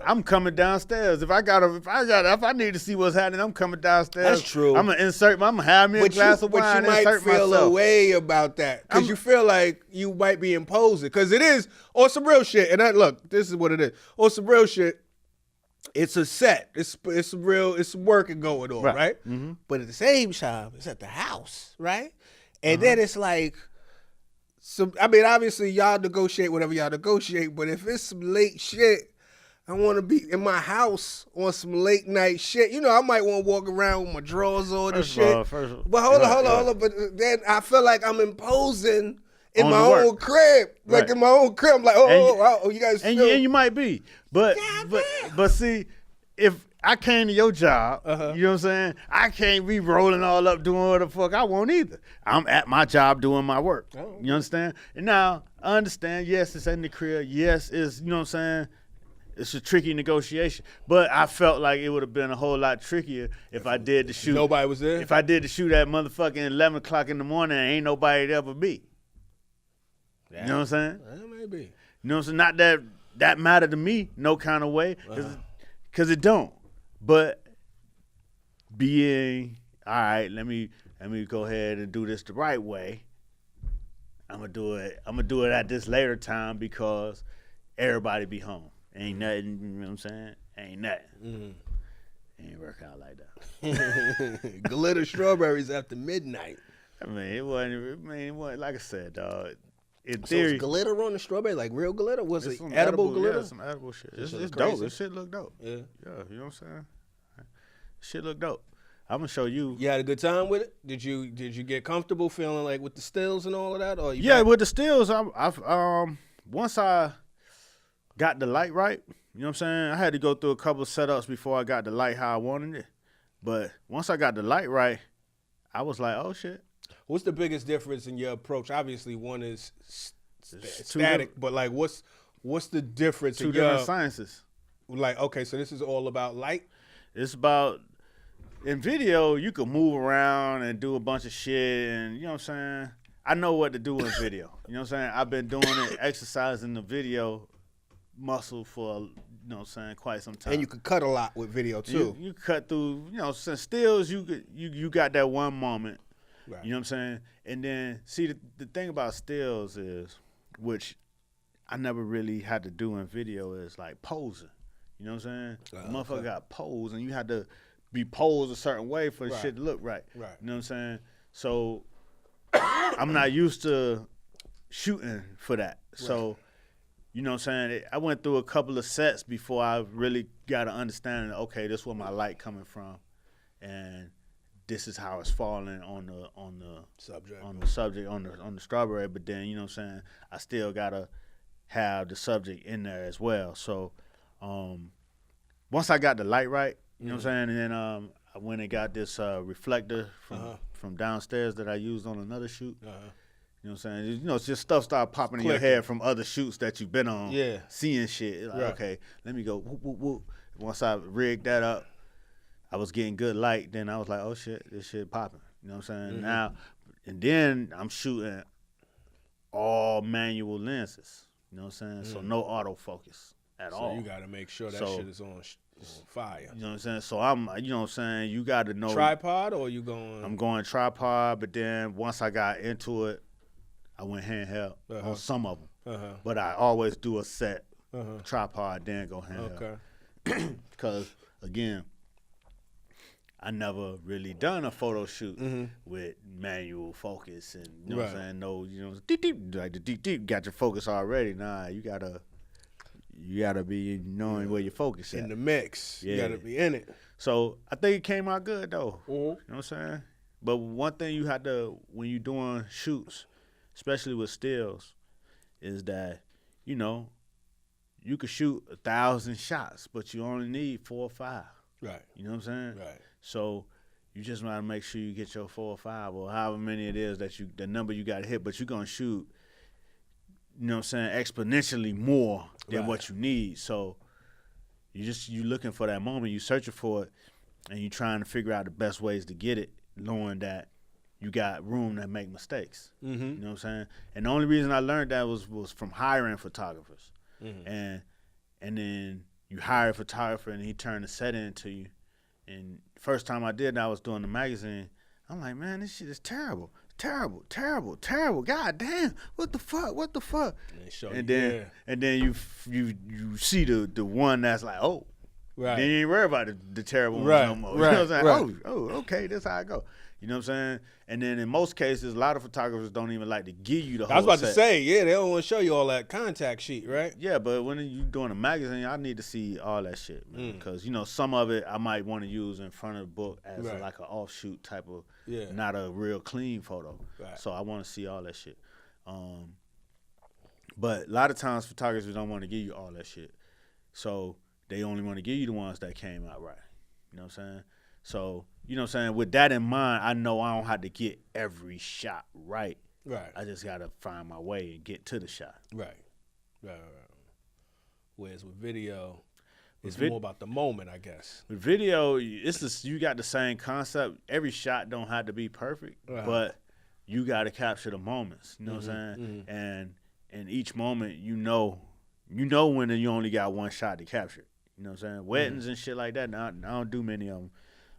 I'm coming downstairs. If I need to see what's happening, I'm coming downstairs. That's true. I'm gonna insert. I'm gonna have me a glass of wine. But you might feel a way about that because you feel like you might be imposing. Because it is or some real shit. And look, this is what it is. Or some real shit. It's a set. It's some working going on, right? Mm-hmm. But at the same time, it's at the house, right? And then it's like. So I mean, obviously, y'all negotiate whatever y'all negotiate, but if it's some late shit, I want to be in my house on some late night shit. You know, I might want to walk around with my drawers on and shit. But hold on. But then I feel like I'm imposing in my own crib. Like in my own crib, I'm like, oh, you guys. And you might be, but see, if I came to your job, you know what I'm saying? I can't be rolling all up doing what the fuck I want either. I'm at my job doing my work. Oh. You understand? And now, I understand, yes, it's in the crib. Yes, it's, you know what I'm saying? It's a tricky negotiation. But I felt like it would have been a whole lot trickier if I did the shoot. Nobody was there? If I did the shoot at motherfucking 11 o'clock in the morning and ain't nobody there but me. Yeah. You know what I'm saying? That may be. You know what I'm saying? Not that mattered to me, no kind of way, because it don't. But being, all right, let me go ahead and do this the right way. I'm gonna do it at this later time because everybody be home. Ain't nothing, you know what I'm saying? Ain't nothing. Mm-hmm. Ain't work out like that. Glitter strawberries after midnight. I mean, it wasn't like I said, dog. In so theory, it's glitter on the strawberry, like real glitter? Was it edible glitter? Yeah, some edible shit. It's dope. This shit look dope. Yeah. Yeah, you know what I'm saying? Shit look dope. I'm gonna show you. You had a good time with it? Did you get comfortable feeling like with the stills and all of that? Or with the stills, once I got the light right, you know what I'm saying? I had to go through a couple of setups before I got the light how I wanted it. But once I got the light right, I was like, oh shit. What's the biggest difference in your approach? Obviously, one is static, but like, what's the difference? Two different sciences. Like, okay, so this is all about light. It's about in video you can move around and do a bunch of shit, and you know what I'm saying. I know what to do in video. You know what I'm saying. I've been doing it, exercising the video muscle for you know what I'm saying quite some time. And you could cut a lot with video too. You cut through, you know, since stills you got that one moment. Right. You know what I'm saying? And then, see, the thing about stills is, which I never really had to do in video, is like posing. You know what I'm saying? Motherfucker got posed, and you had to be posed a certain way for the shit to look right. Right. You know what I'm saying? So I'm not used to shooting for that. Right. So, you know what I'm saying? I went through a couple of sets before I really got an understanding, okay, this is where my light coming from. And this is how it's falling on the subject on the strawberry, but then you know what I'm saying, I still gotta have the subject in there as well. So once I got the light right, you know what I'm saying, and then I went and got this reflector from downstairs that I used on another shoot. You know You know what I'm saying? You know, it's just stuff start popping in your head from other shoots that you've been on. Yeah. Seeing shit. Like, okay, let me go. Whoop, whoop, whoop. Once I rigged that up, I was getting good light. Then I was like, oh shit, this shit popping. You know what I'm saying? Now, and then I'm shooting all manual lenses. You know what I'm saying? So no autofocus at all. So you got to make sure that shit is on fire. You know what I'm saying? So I'm, you know what I'm saying? You got to know. Tripod or you going? I'm going tripod, but then once I got into it, I went handheld on some of them. But I always do a set tripod, then go handheld. Okay. Because, again, I never really done a photo shoot with manual focus and, you know what I'm saying? No, you know, like the deep, got your focus already. Nah, you gotta be knowing where your focus is. In the mix. Yeah. You gotta be in it. So I think it came out good though. You know what I'm saying? But one thing you have to, when you're doing shoots, especially with stills, is that, you know, you could shoot 1,000 shots, but you only need 4 or 5. Right. You know what I'm saying? Right. So you just want to make sure you get your 4 or 5 or however many it is that the number you got to hit, but you're going to shoot, you know what I'm saying, exponentially more than what you need. So you looking for that moment, you searching for it, and you trying to figure out the best ways to get it, knowing that you got room to make mistakes. You know what I'm saying? And the only reason I learned that was from hiring photographers. And then you hire a photographer and he turned the set into you. And first time I did that, I was doing the magazine. I'm like, man, this shit is terrible. Terrible. God damn. What the fuck? And then you see the one that's like, oh. Right. Then you ain't worry about the terrible ones no more. You know what I'm saying? Oh, okay, this how I go. You know what I'm saying? And then in most cases, a lot of photographers don't even like to give you the whole set. I was about to say, yeah, they don't want to show you all that contact sheet, right? Yeah, but when you doing a magazine, I need to see all that shit, man. Because, you know, some of it I might want to use in front of the book as like an offshoot type of, not a real clean photo. Right. So I want to see all that shit. But a lot of times photographers don't want to give you all that shit. So they only want to give you the ones that came out right. You know what I'm saying? So, you know what I'm saying? With that in mind, I know I don't have to get every shot right. Right. I just got to find my way and get to the shot. Right. Whereas with video, it's more about the moment, I guess. With video, you got the same concept. Every shot don't have to be perfect, but you got to capture the moments. You know what I'm saying? And in each moment, you know when you only got one shot to capture. You know what I'm saying? Weddings and shit like that, I don't do many of them.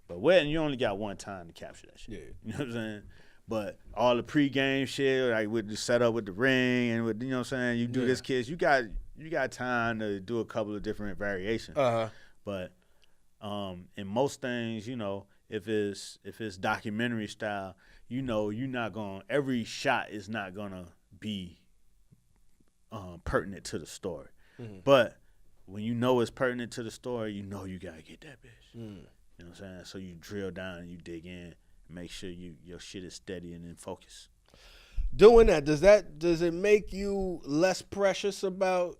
But wedding, you only got one time to capture that shit. Yeah. You know what I'm saying? But all the pregame shit, like with the setup with the ring and with, you know what I'm saying, you do this kids, you got time to do a couple of different variations. But in most things, you know, if it's documentary style, you know, every shot is not gonna be pertinent to the story. But when you know it's pertinent to the story, you know you gotta get that bitch. You know what I'm saying? So you drill down and you dig in, make sure your shit is steady and in focus. Doing that, does it make you less precious about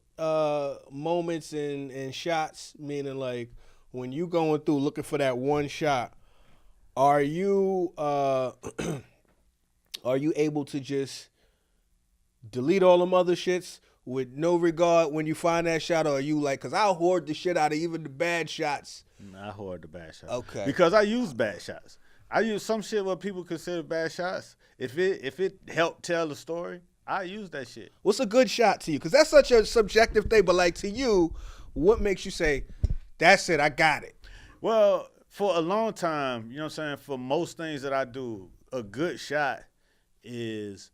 moments and shots? Meaning, like, when you going through looking for that one shot, are you able to just delete all them other shits with no regard when you find that shot, or are you like, because I'll hoard the shit out of even the bad shots? I hoard the bad shots. Okay. Because I use bad shots. I use some shit what people consider bad shots. If it helped tell the story, I use that shit. What's a good shot to you? Because that's such a subjective thing, but like to you, what makes you say, that's it, I got it? Well, for a long time, you know what I'm saying, for most things that I do, a good shot is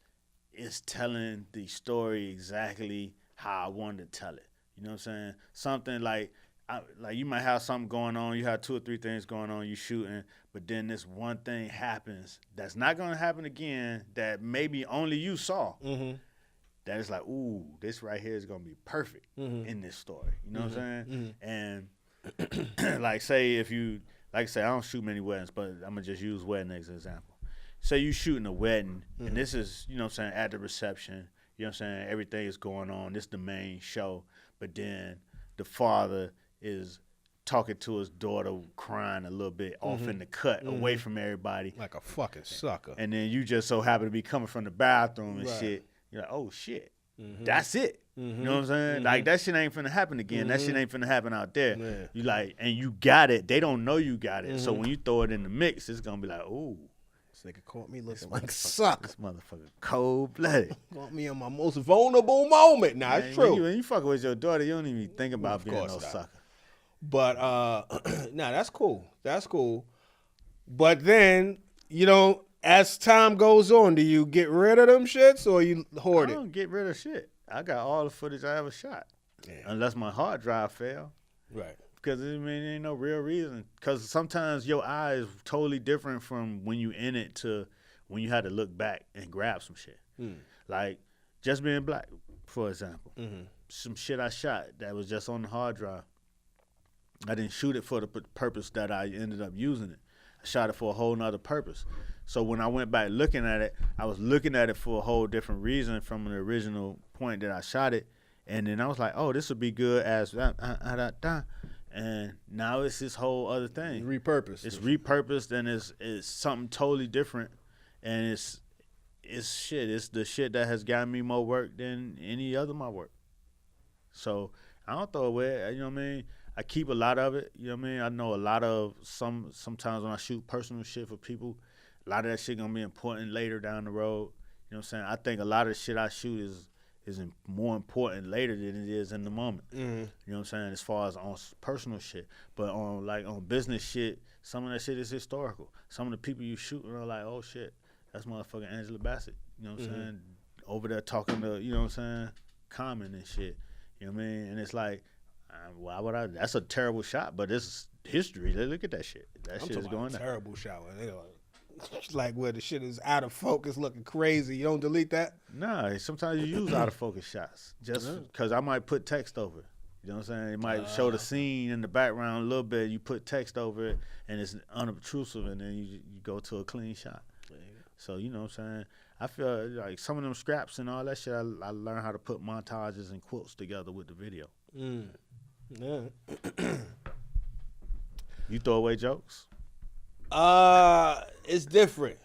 telling the story exactly how I wanted to tell it. You know what I'm saying? Something like you might have something going on, you have 2 or 3 things going on, you shooting, but then this one thing happens that's not going to happen again that maybe only you saw. That is like, ooh, this right here is going to be perfect in this story. You know what I'm saying? And like say I don't shoot many weddings, but I'm going to just use wedding as an example. Say you shooting a wedding, and this is, you know what I'm saying, at the reception, you know what I'm saying, everything is going on, this is the main show, but then the father is talking to his daughter, crying a little bit off in the cut, away from everybody. Like a fucking sucker. And then you just so happen to be coming from the bathroom and Right. shit. You're like, oh, shit. That's it. You know what I'm saying? Like, that shit ain't finna happen again. That shit ain't finna happen out there. Yeah. You like, and you got it. They don't know you got it. So when you throw it in the mix, it's gonna be like, ooh. This nigga caught me looking like a sucker. This motherfucker cold-blooded. Caught me in my most vulnerable moment. Nah, it's true. When you fucking with your daughter, you don't even think about being no sucker. But nah, that's cool. That's cool. But then, you know, as time goes on, do you get rid of them shits or you hoard I it? don't get rid of shit. I got all the footage I ever shot. Yeah. Unless my hard drive fail. Right. Because I mean, there ain't no real reason. Because sometimes your eye is totally different from when you in it to when you had to look back and grab some shit. Like Just Being Black, for example. Some shit I shot that was just on the hard drive. I didn't shoot it for the purpose that I ended up using it. I shot it for a whole nother purpose. So when I went back looking at it, I was looking at it for a whole different reason from the original point that I shot it. And then I was like, oh, this would be good as and now it's this whole other thing. Repurposed. It's repurposed and it's something totally different. And it's shit. It's the shit that has gotten me more work than any other of my work. So I don't throw away. You know what I mean? I keep a lot of it. You know what I mean? I know a lot of sometimes when I shoot personal shit for people, a lot of that shit gonna be important later down the road. You know what I'm saying? I think a lot of the shit I shoot is more important later than it is in the moment. You know what I'm saying? As far as on personal shit. But on business shit, some of that shit is historical. Some of the people you shoot are like, oh shit, that's motherfucking Angela Bassett. You know what I'm saying? Over there talking to, you know what I'm saying, Common and shit. You know what I mean? And it's like, why would I? That's a terrible shot, but it's history. Look at that shit. That shit is going down. Terrible shot. Like where the shit is out of focus, looking crazy. You don't delete that? Nah, sometimes you use out of focus shots just because I might put text over it. You know what I'm saying? It might show the scene in the background a little bit. You put text over it, and it's unobtrusive, and then you go to a clean shot. So, you know what I'm saying? I feel like some of them scraps and all that shit, I learned how to put montages and quotes together with the video. Yeah. You throw away jokes? It's different.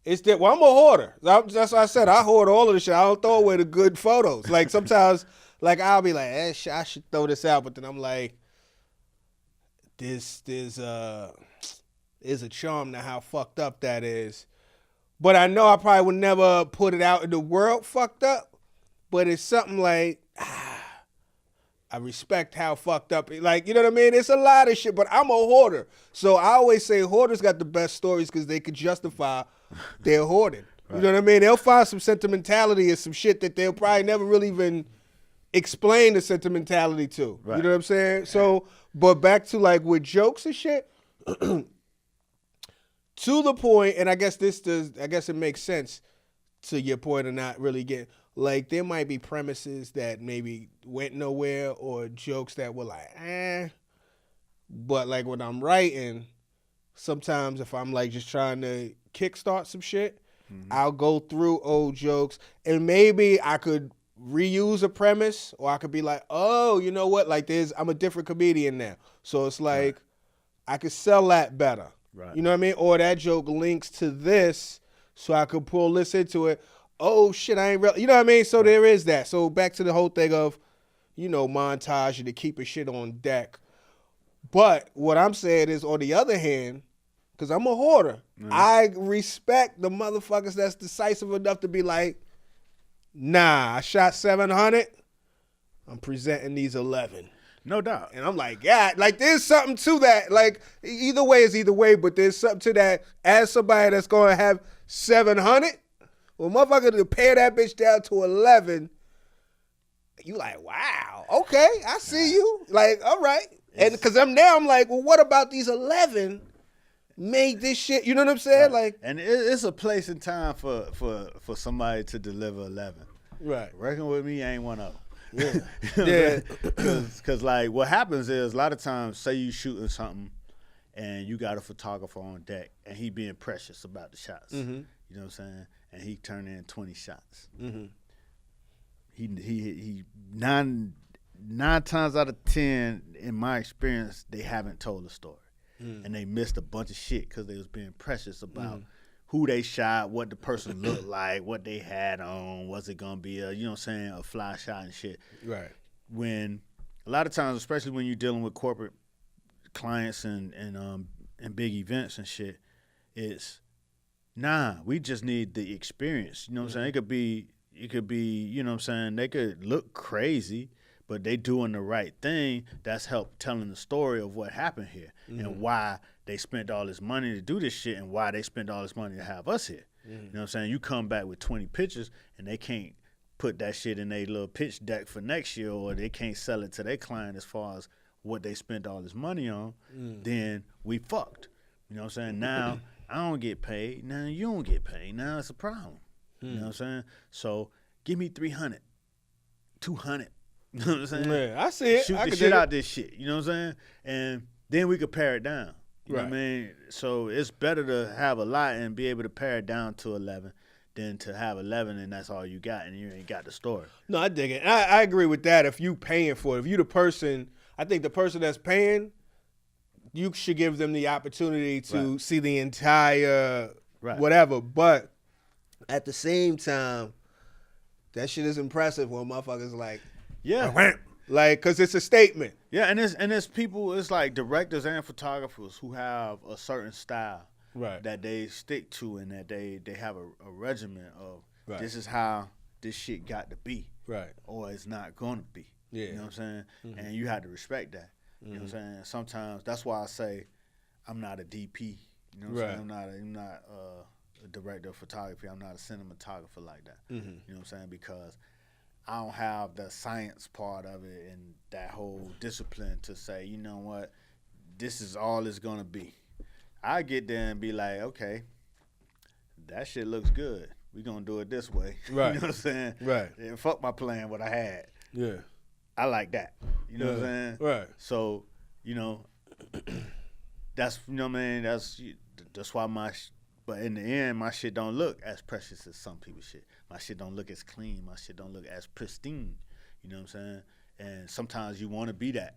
Well, I'm a hoarder. That's what I said. I hoard all of the shit. I don't throw away the good photos. Like sometimes, like I'll be like, I should throw this out, but then I'm like, there's a charm to how fucked up that is. But I know I probably would never put it out in the world fucked up. But it's something like, I respect how fucked up. Like, you know what I mean? It's a lot of shit, but I'm a hoarder. So I always say hoarders got the best stories because they could justify their hoarding. Right. You know what I mean? They'll find some sentimentality and some shit that they'll probably never really even explain the sentimentality to. Right. You know what I'm saying? So, but back to like with jokes and shit, to the point, and I guess it makes sense to your point of not really getting, like there might be premises that maybe went nowhere or jokes that were like, but like when I'm writing, sometimes if I'm like just trying to kickstart some shit, I'll go through old jokes and maybe I could reuse a premise or I could be like, oh, you know what? Like I'm a different comedian now. So it's like, I could sell that better. Right. You know what I mean? Or that joke links to this so I could pull this into it. Oh shit, I ain't real. You know what I mean? So there is that. So back to the whole thing of, you know, montage and to keeping shit on deck. But what I'm saying is, on the other hand, because I'm a hoarder, I respect the motherfuckers that's decisive enough to be like, nah, I shot 700. I'm presenting these 11. No doubt. And I'm like, yeah, like there's something to that. Like either way is either way, but there's something to that. As somebody that's going to have 700, well, motherfucker, to pare that bitch down to 11, you like, wow, okay, I see you. Like, all right. And because I'm like, well, what about these 11 made this shit? You know what I'm saying? Like, and it's a place and time for somebody to deliver 11. Right. Working with me ain't one of them. Yeah. You know Because like what happens is a lot of times, say you shooting something and you got a photographer on deck and he being precious about the shots. You know what I'm saying? And he turned in 20 shots. He 9 9 times out of 10, in my experience, they haven't told the story. And they missed a bunch of shit because they was being precious about who they shot, what the person looked like, what they had on, was it going to be a, you know what I'm saying, a fly shot and shit. Right. When a lot of times, especially when you're dealing with corporate clients and big events and shit, it's, we just need the experience. You know what I'm saying? It could be, you know what I'm saying, they could look crazy, but they doing the right thing. That's help telling the story of what happened here and why they spent all this money to do this shit and why they spent all this money to have us here. You know what I'm saying? You come back with 20 pictures and they can't put that shit in their little pitch deck for next year, or they can't sell it to their client as far as what they spent all this money on, then we fucked. You know what I'm saying? Now I don't get paid. Now you don't get paid. Now it's a problem. You know what I'm saying? So give me 300, 200. You know what I'm saying? Man, I see it. Shoot I the can shit dig out it. this shit. You know what I'm saying? And then we could pare it down. You know what I mean? So it's better to have a lot and be able to pare it down to 11 than to have 11 and that's all you got and you ain't got the story. No, I dig it. I agree with that. If you paying for it, if you the person, I think the person that's paying, you should give them the opportunity to see the entire whatever. But at the same time, that shit is impressive when motherfuckers like, like, cause it's a statement. Yeah, and it's people, it's like directors and photographers who have a certain style that they stick to and that they have a regimen of this is how this shit got to be. Right. Or it's not gonna be. Yeah. You know what I'm saying? And you have to respect that. You know what I'm saying? Sometimes that's why I say I'm not a DP. You know what I'm saying? I'm not a director of photography. I'm not a cinematographer like that. You know what I'm saying? Because I don't have the science part of it and that whole discipline to say, you know what, this is all it's gonna be. I get there and be like, okay, that shit looks good. We gonna do it this way. Right. You know what I'm saying? Right. And fuck my plan, what I had. Yeah. I like that. You know what I'm saying? Right. So, you know, that's, you know what I mean? That's why but in the end, my shit don't look as precious as some people's shit. My shit don't look as clean. My shit don't look as pristine. You know what I'm saying? And sometimes you want to be that,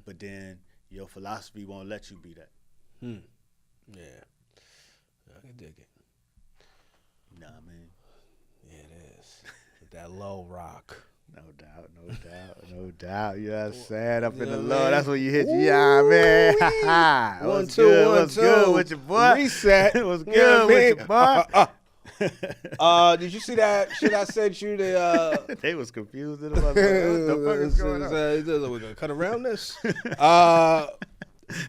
but then your philosophy won't let you be that. Yeah, I can dig it. Nah, man. Yeah, it is. With that low rock. No doubt. You know what I'm saying? Up in the low, that's when you hit you. Yeah, man. What's good with your boy? Reset. What's good with your boy? Did you see that shit I sent you? They was confused. What the fuck is going on? We're going to cut around this.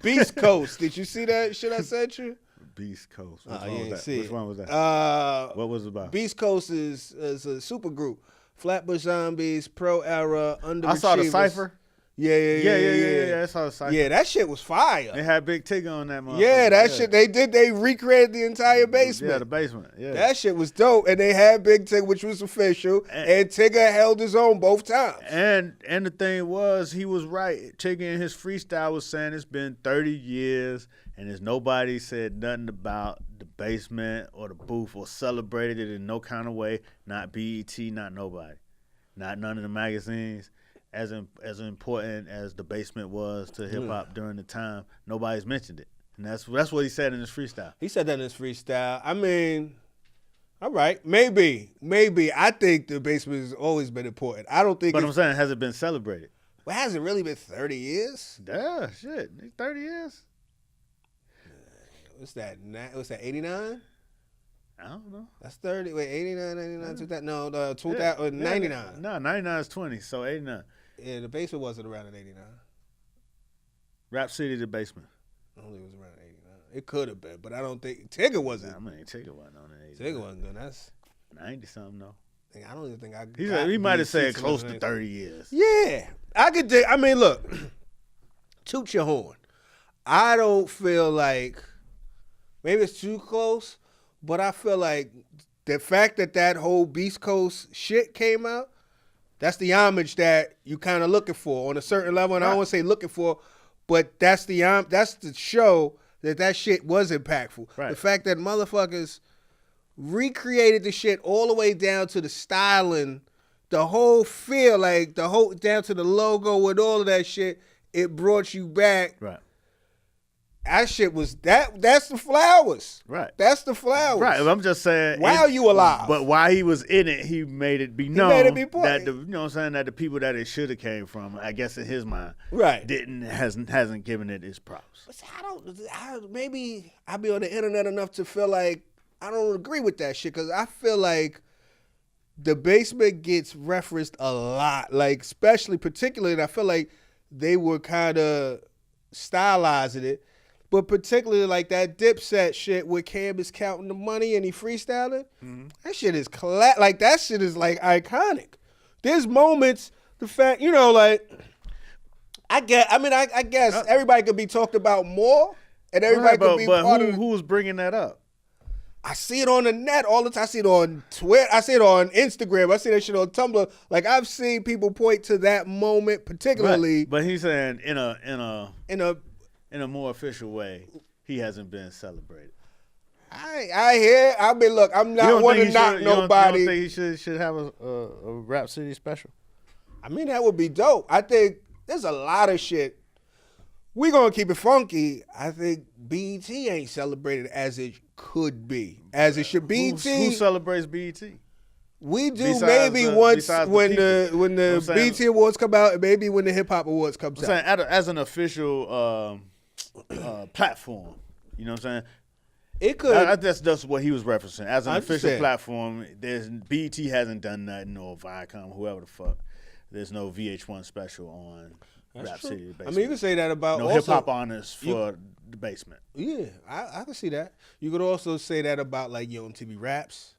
Beast Coast. Did you see that shit I sent you? Beast Coast. Which one was that? What was it about? Beast Coast is a super group. Flatbush Zombies, Pro Era, Under I saw the Cypher. Yeah. I saw the Cypher. Yeah, that shit was fire. They had Big Tigger on that motherfucker. Yeah, that shit, they recreated the entire basement. Yeah, the basement, yeah. That shit was dope, and they had Big Tigger, which was official, and Tigger held his own both times. And the thing was, he was right. Tigger in his freestyle was saying it's been 30 years, and there's nobody said nothing about the basement or the booth or celebrated it in no kind of way. Not BET, not nobody. Not none of the magazines. As important as the basement was to hip hop during the time, nobody's mentioned it, and that's what he said in his freestyle. He said that in his freestyle. I mean, all right, maybe. I think the basement has always been important. I don't think. But I'm saying, has it been celebrated? Well, has it really been 30 years? Yeah, shit, 30 years. What's that? 89? I don't know. That's 30. Wait, 89, 99, 2000. No, 2000, 99. No, 99 is 20, so 89. Yeah, the basement wasn't around in 89. Rap City, the basement. I don't think it was around 89. It could have been, but I don't think Tigger wasn't. I mean, Tigger wasn't on it. Tigger wasn't good. That's 90 something though. I don't even think I. He might have said close to 30 years. Yeah, I could. I mean, look, toot your horn. I don't feel like maybe it's too close, but I feel like the fact that whole Beast Coast shit came out, that's the homage that you kind of looking for on a certain level. And I don't want to say looking for, but that's the show that shit was impactful. Right. The fact that motherfuckers recreated the shit all the way down to the styling, the whole feel, like the whole down to the logo with all of that shit, it brought you back. Right. That shit was that's the flowers. Right. That's the flowers. Right. I'm just saying. While you alive. But while he was in it, he made it be known made it be point. that the, you know what I'm saying, that the people that it should have came from, I guess in his mind, Right. hasn't given it its props. But maybe I be on the internet enough to feel like I don't agree with that shit, because I feel like the basement gets referenced a lot, like particularly, I feel like they were kind of stylizing it. But particularly like that Dipset shit where Cam is counting the money and he freestyling, that shit is like that shit is like iconic. There's moments, the fact, you know, like I guess everybody could be talked about more, and everybody could be part of. Who's bringing that up? I see it on the net all the time. I see it on Twitter. I see it on Instagram. I see that shit on Tumblr. Like I've seen people point to that moment particularly. Right. But he's saying in a more official way, he hasn't been celebrated. I hear. I mean, look, I'm not one to knock nobody. You don't think he should have a Rap City special? I mean, that would be dope. I think there's a lot of shit. We gonna keep it funky. I think BET ain't celebrated as it could be, as it should. BET. Who celebrates BET? We do maybe once when the BET Awards come out, and maybe when the Hip Hop Awards comes out. As an official platform, you know what I'm saying? It could. That's what he was referencing. As an official platform, BET hasn't done nothing, or Viacom, whoever the fuck. There's no VH1 special on Rap City Basement. I mean, you can say that about no hip hop honors for the Basement. Yeah, I can see that. You could also say that about like Yo MTV Raps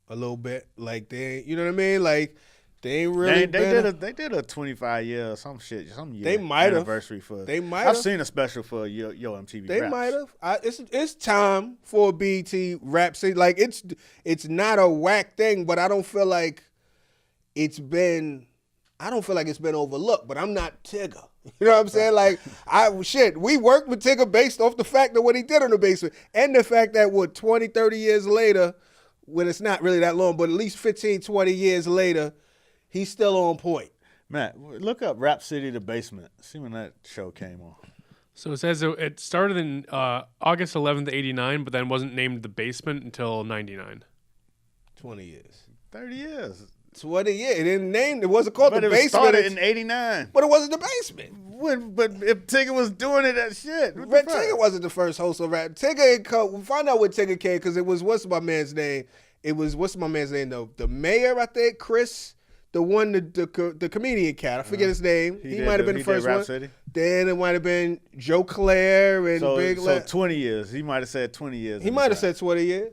a little bit. Like they, you know what I mean? Like they ain't really. They did a 25 year some year. They might anniversary for. They might have. I've seen a special for Yo MTV. They Raps. might have. It's time for BET Rap City. Like it's not a whack thing, but I don't feel like it's been overlooked. But I'm not Tigger. You know what I'm saying? Like we worked with Tigger based off the fact of what he did on the Basement, and the fact that 20, 30 years later, when it's not really that long, but at least 15, 20 years later, he's still on point. Matt, look up Rap City The Basement. See when that show came on. So it says it started in August 11th, 89, but then wasn't named The Basement until 99. 20 years. 30 years. 20 years. It wasn't called The Basement. It started in 89. But it wasn't The Basement. But if Tigger was doing it, that shit. Tigger wasn't the first host of rap. Tigger, we find out where Tigger came, because it was, what's my man's name, though? The mayor, I think, Chris, the one, the comedian cat. I forget his name. He might have been the first one. City. Then it might have been Joe Claire and Big. So 20 years. He might have said 20 years. He might have said 20 years.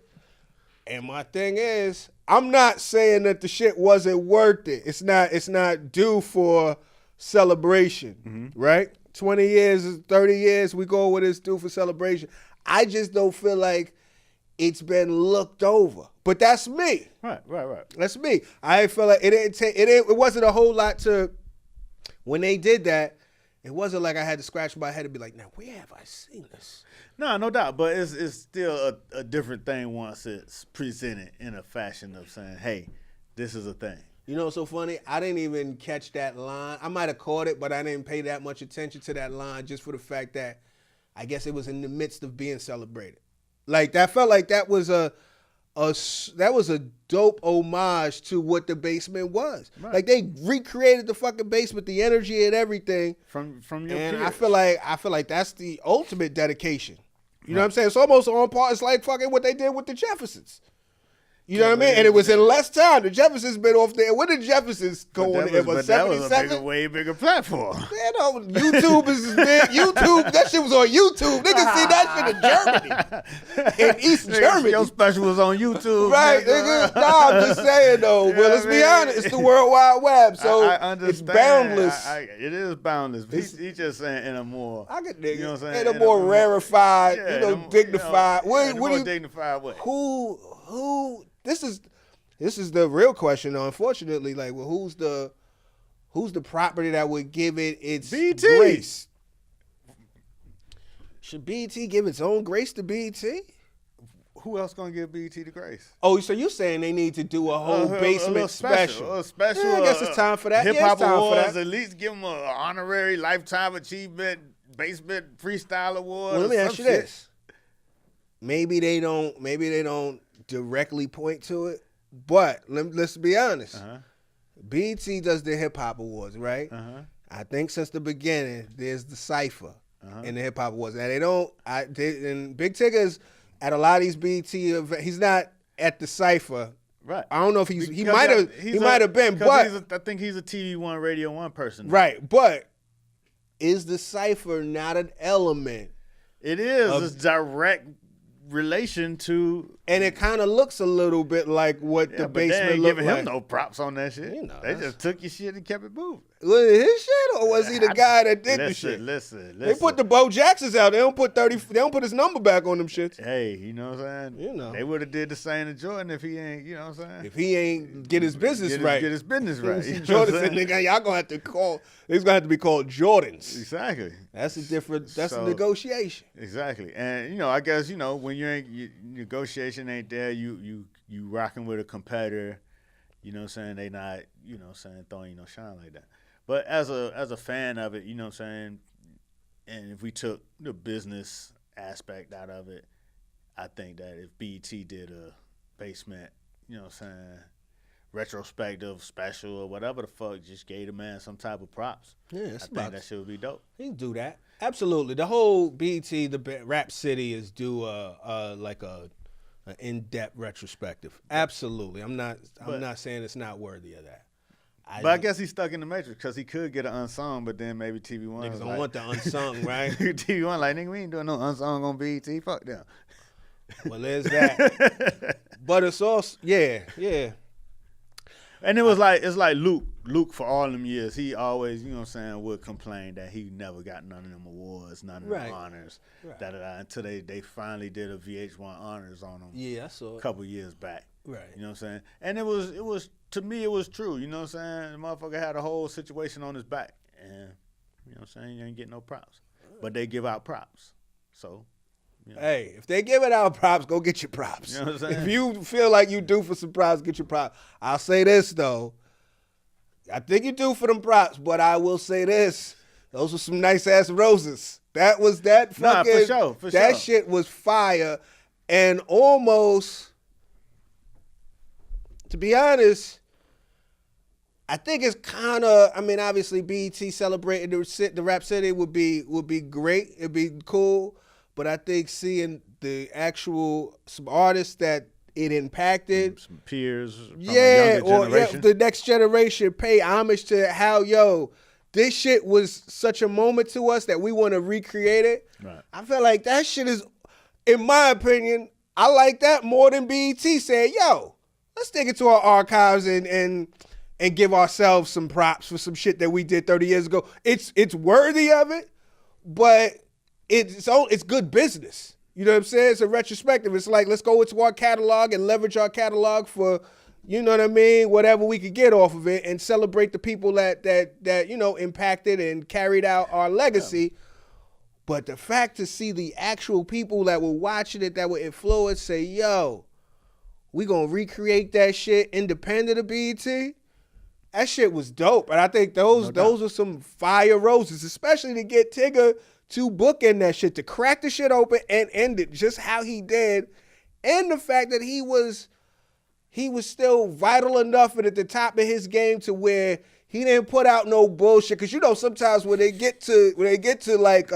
And my thing is, I'm not saying that the shit wasn't worth it. It's not due for celebration, right? 20 years, 30 years, we go with it's due for celebration. I just don't feel like it's been looked over. But that's me. Right. That's me. I feel like it wasn't a whole lot to, when they did that, it wasn't like I had to scratch my head and be like, now where have I seen this? No doubt, but it's still a different thing once it's presented in a fashion of saying, hey, this is a thing. You know what's so funny? I didn't even catch that line. I might have caught it, but I didn't pay that much attention to that line, just for the fact that I guess it was in the midst of being celebrated. Like that felt like that was a dope homage to what the Basement was. Right. Like they recreated the fucking Basement, the energy and everything from your and peers. I feel like that's the ultimate dedication. You know what I'm saying? It's almost on par. It's like fucking what they did with the Jeffersons. You know what I mean? And it was in less time. The Jeffersons been off there. When did Jeffersons go on there? But that was a way bigger platform. Man, YouTube is big. YouTube, that shit was on YouTube. Niggas see that shit in Germany. In East Germany. Your special was on YouTube. Right, nigga. Nah, I'm just saying though. Well, let's be honest. It's the World Wide Web, so I understand. It's boundless. It is boundless. He's just saying in a more, I get nigga. You know what I'm saying? In a more rarefied, dignified. More dignified way. Who? This is the real question, though. Unfortunately, like, well, who's the property that would give it its BET. grace? Should BET give its own grace to BET? who else gonna give BET the grace? Oh, so you saying they need to do a whole basement special? A special. Yeah, I guess it's time for that. Hip Hop time for Awards. that. At least give them an honorary lifetime achievement basement freestyle award. Well, let me ask you shit. this: maybe they don't directly point to it, but let's be honest. BET does the Hip Hop Awards, right? I think since the beginning, there's the cipher in the Hip Hop Awards. And they don't. And Big Tigger's at a lot of these BET events. He's not at the cipher. Right. I don't know if he might have been, but I think he's a TV One, Radio One person. Right, but is the cipher not an element? It is. It's direct relation to, and it kind of looks a little bit like what the basement looked giving like. him no props on that shit. You know, they just took your shit and kept it moving. Was it his shit, or was he the guy that did the shit? Listen. They put the Bo Jacksons out. They don't put 30. They don't put his number back on them shits. Hey, you know what I'm saying? You know, they would have did the same to Jordan if he ain't. You know what I'm saying? If he ain't get his business right, get his business right. You know Jordan said, "Nigga, y'all gonna have to call. It's gonna have to be called Jordans." Exactly. That's a different. That's a negotiation. Exactly, and I guess when negotiation ain't there, you rocking with a competitor. You know what I'm saying? They not throwing no shine like that. But as a fan of it, you know what I'm saying? And if we took the business aspect out of it, I think that if BET did a basement, you know what I'm saying, retrospective special or whatever the fuck, just gave the man some type of props. Yeah, I think that shit would be dope. He can do that. Absolutely. The whole BET, the Rap City is due like an in-depth retrospective. Absolutely. I'm not saying it's not worthy of that. I guess he's stuck in the matrix because he could get an unsung, but then maybe TV One. Niggas don't want the unsung, right? TV One like, nigga, we ain't doing no unsung on BET. Fuck them. Well, there's that. But it's also, yeah. And it's like Luke for all them years, he always, you know what I'm saying, would complain that he never got none of them awards, none of them honors, until they finally did a VH1 honors on him. Yeah, I saw it. A couple years back. Right. You know what I'm saying? And it was to me it was true, you know what I'm saying? The motherfucker had a whole situation on his back. And you know what I'm saying, you ain't getting no props. But they give out props. So hey, if they give it out props, go get your props. You know what I'm saying? If you feel like you do for some props, get your props. I'll say this though. I think you do for them props, but I will say this. Those were some nice ass roses. That was that fucking for that shit was fire. And almost, to be honest, I think it's kind of, I mean, obviously BET celebrating the Rap City would be great. It'd be cool. But I think seeing the some artists that it impacted, some peers, from the next generation pay homage to how this shit was such a moment to us that we want to recreate it. Right. I feel like that shit is, in my opinion, I like that more than BET saying, let's dig into our archives and give ourselves some props for some shit that we did 30 years ago. It's worthy of it, but it's good business. You know what I'm saying? It's a retrospective. It's like, let's go into our catalog and leverage our catalog for, you know what I mean, whatever we could get off of it, and celebrate the people that impacted and carried out our legacy. Yeah. But the fact to see the actual people that were watching it, that were influenced, say, we gonna recreate that shit independent of BET. That shit was dope. And I think those are some fire roses, especially to get Tigger to bookend that shit, to crack the shit open and end it just how he did. And the fact that he was still vital enough and at the top of his game to where he didn't put out no bullshit. Cause sometimes when they get to like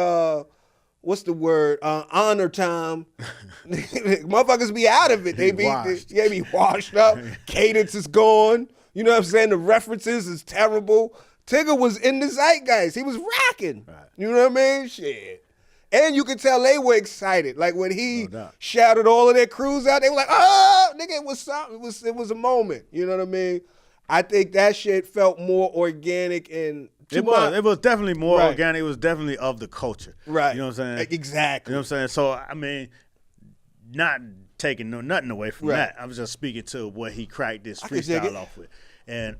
what's the word? Honor time. Motherfuckers be out of it. They be washed up. Cadence is gone. You know what I'm saying? The references is terrible. Tigger was in the zeitgeist. He was rocking. Right. You know what I mean? Shit. And you could tell they were excited. Like when he shouted all of their crews out, they were like, oh, nigga, it was something. It was a moment. You know what I mean? I think that shit felt more organic and it was definitely more organic. It was definitely of the culture. Right. You know what I'm saying? Exactly. You know what I'm saying? So, I mean, not taking nothing away from that. I was just speaking to what he cracked this freestyle off with. And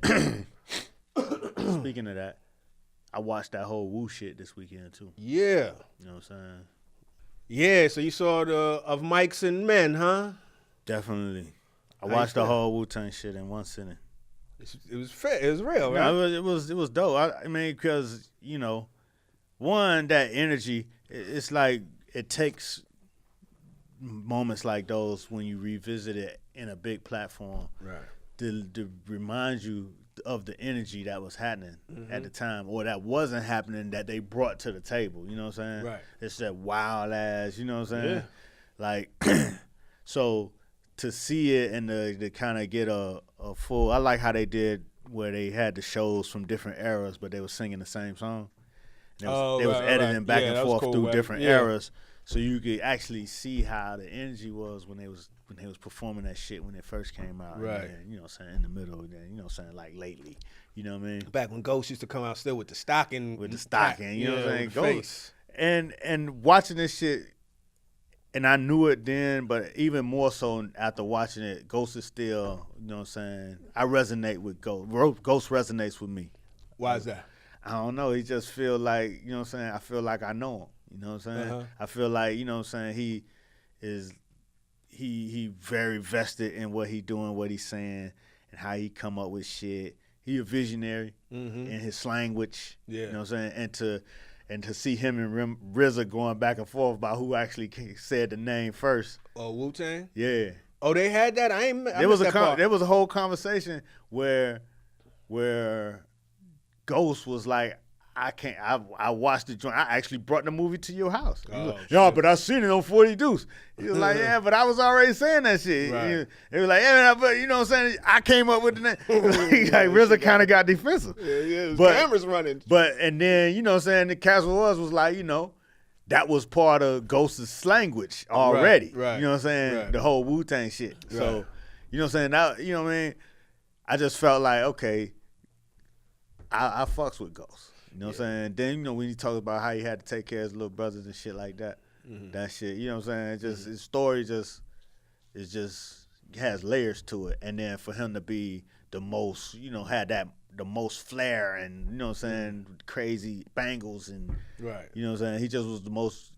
speaking of that, I watched that whole Woo shit this weekend too. Yeah. You know what I'm saying? Yeah, so you saw the of Mics and Men, huh? Definitely. I How you watched the feel? whole Wu-Tang shit in one sitting. It was fair. It was real, right? No, it was dope. I mean, because one, that energy. It's like it takes moments like those when you revisit it in a big platform, Right. to remind you of the energy that was happening at the time, or that wasn't happening, that they brought to the table. You know what I'm saying? Right. It's that wild ass. You know what I'm saying? Yeah. Like, so to see it and to kind of get a full. I like how they did where they had the shows from different eras, but they were singing the same song. They was editing back and that was forth cool, through right? different Yeah. eras, so you could actually see how the energy was when they was performing that shit when it first came out. Right. And then, you know what I'm saying, in the middle, and then, you know what I'm saying, like lately. You know what I mean? Back when Ghost used to come out still with the stocking. With the stocking, you know what I'm saying? with the Ghost. face. And watching this shit, and I knew it then, but even more so after watching it, Ghost is still, you know what I'm saying, I resonate with Ghost. Ghost resonates with me. Why is that? I don't know. He just feel like, you know what I'm saying, I feel like I know him. You know what I'm saying? Uh-huh. I feel like, you know what I'm saying, he very vested in what he doing, what he's saying, and how he come up with shit. He a visionary in his language. Yeah. You know what I'm saying? And to see him and RZA going back and forth about who actually said the name first. Oh, Wu-Tang? Yeah. Oh, they had that? I There was missed that part. there was a whole conversation where Ghost was like, I watched the joint. I actually brought the movie to your house. He was like, no, but I seen it on 40 Deuce. He was like, yeah, but I was already saying that shit. Right. He was like, yeah, but you know what I'm saying? I came up with the name. Like, RZA kind of got defensive. Yeah, But- cameras running. And then, you know what I'm saying, the casual was like, that was part of Ghost's language already. Right. You know what I'm saying? Right. The whole Wu-Tang shit. So, Right. you know what I'm saying? Now, you know what I mean? I just felt like, okay, I fucks with Ghost. You know what I'm saying? Then, when he talks about how he had to take care of his little brothers and shit like that, that shit, you know what I'm saying? Just his story just has layers to it. And then for him to be the most, had the most flair and, you know what I'm saying, crazy bangles and, Right. you know what I'm saying? He just was the most,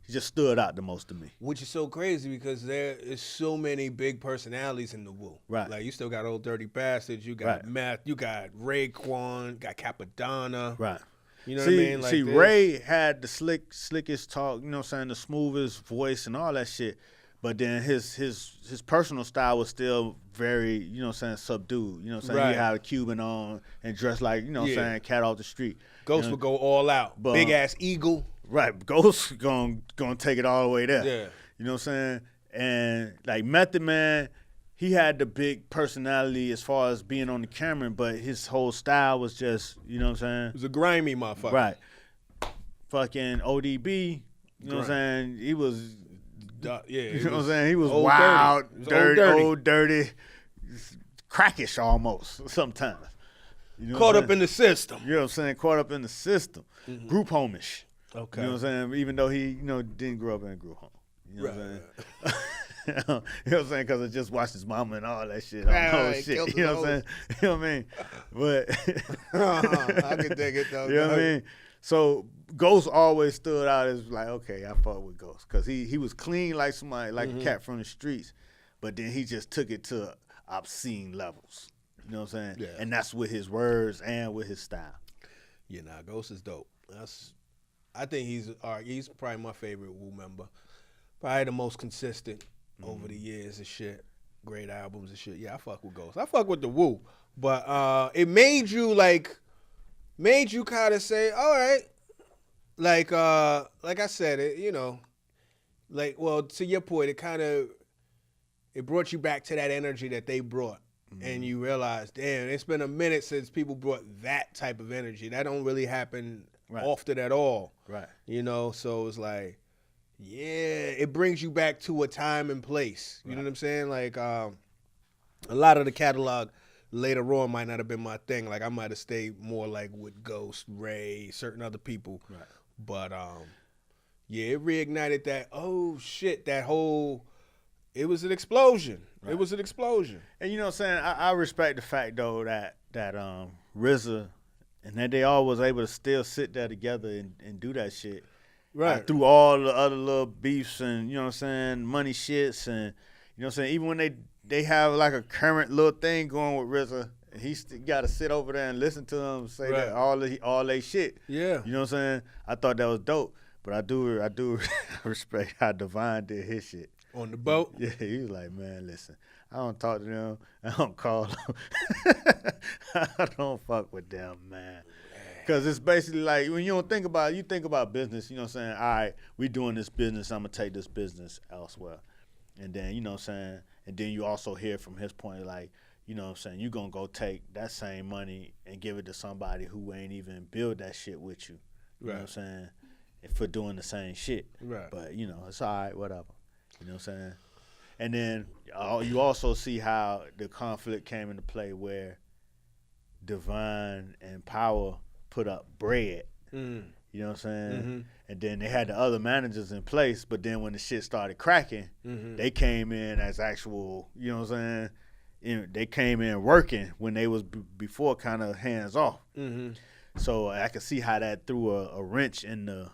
he just stood out the most to me. Which is so crazy because there is so many big personalities in the Wu. Right. Like you still got Old Dirty Bastards, you got Right. Meth, you got Raekwon, got Capadonna. Right. You know what I mean? Like see, this. Ray had the slickest talk, you know what I'm saying, the smoothest voice and all that shit. But then his personal style was still very, you know what I'm saying, subdued. You know what I'm saying? Right. He had a Cuban on and dressed like, you know what I'm Yeah. saying, cat off the street. Ghost You know? would go all out. But- Big ass eagle. Right. Ghost gonna take it all the way there. Yeah. You know what I'm saying? And like Method Man, he had the big personality as far as being on the camera, but his whole style was just, you know what I'm saying? It was a grimy motherfucker. Right. Fucking ODB, you know what I'm saying? He was, Yeah. you know what I'm saying? He was old wild, dirty. It was old dirty, crackish almost sometimes. You know Caught what I'm up in the system. You know what I'm saying? Caught up in the system. Group homish. Okay. You know what I'm saying? Even though he, didn't grow up in a group home. You know what I'm saying? You know what I'm saying? Because I just watched his mama and all that shit. Right, Shit. killed You know his what I'm saying? You know what I mean? But I can dig it though. you know what I mean? So Ghost always stood out as like, okay, I fuck with Ghost. Because he was clean like somebody, like a cat from the streets. But then he just took it to obscene levels. You know what I'm saying? Yeah. And that's with his words and with his style. Yeah, nah, Ghost is dope. I think he's probably my favorite Wu member. Probably the most consistent over the years and shit. Great albums and shit. Yeah, I fuck with Ghost. I fuck with the Wu. But it made you kind of say, all right. Like I said, to your point, it brought you back to that energy that they brought. And you realize, damn, it's been a minute since people brought that type of energy. That don't really happen often at all. Right. So it's like, yeah, it brings you back to a time and place. You know what I'm saying? Like, a lot of the catalog later on might not have been my thing. Like, I might have stayed more like with Ghost, Ray, certain other people. Right. But, yeah, it reignited that, oh, shit, it was an explosion. Right. It was an explosion. And you know what I'm saying? I respect the fact, though, that RZA and that they all was able to still sit there together and do that shit. Right. Through all the other little beefs and, you know what I'm saying, money shits and, you know what I'm saying, even when they have like a current little thing going with RZA, he got to sit over there and listen to him say that all they shit. Yeah. You know what I'm saying? I thought that was dope. But I do respect how Divine did his shit. On the boat? Yeah, he was like, man, listen, I don't talk to them. I don't call them. I don't fuck with them, man. Because it's basically like, when you don't think about it, you think about business, you know what I'm saying? All right, we doing this business. I'm going to take this business elsewhere. And then, you know what I'm saying? And then you also hear from his point, like, you know what I'm saying? You going to go take that same money and give it to somebody who ain't even build that shit with you. You know what I'm saying? For doing the same shit. Right. But, you know, it's all right, whatever. You know what I'm saying? And then you also see how the conflict came into play where Divine and Power put up bread. You know what I'm saying? Mm-hmm. And then they had the other managers in place, but then when the shit started cracking, they came in as actual, you know what I'm saying? You know, they came in working when they was before kind of hands off. Mm-hmm. So I could see how that threw a wrench in the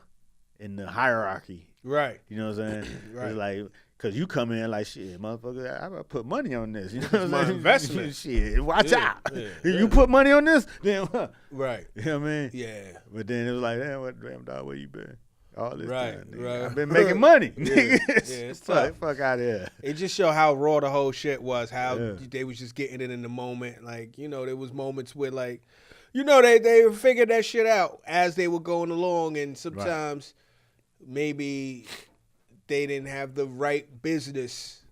hierarchy. Right. You know what I'm saying? Right. It's like, because you come in like, shit, motherfucker, I put money on this. You know It's what I'm my saying? investment. Shit, watch out. Yeah, You put money on this, then Right. you know what I mean? Yeah. But then it was like, damn dog, where you been? All this time, nigga. Right. I've been making money. Yeah, it's tough. Fuck out of here. It just show how raw the whole shit was, how they was just getting it in the moment. Like, you know, there was moments where, like, you know, they figured that shit out as they were going along, and sometimes maybe they didn't have the right business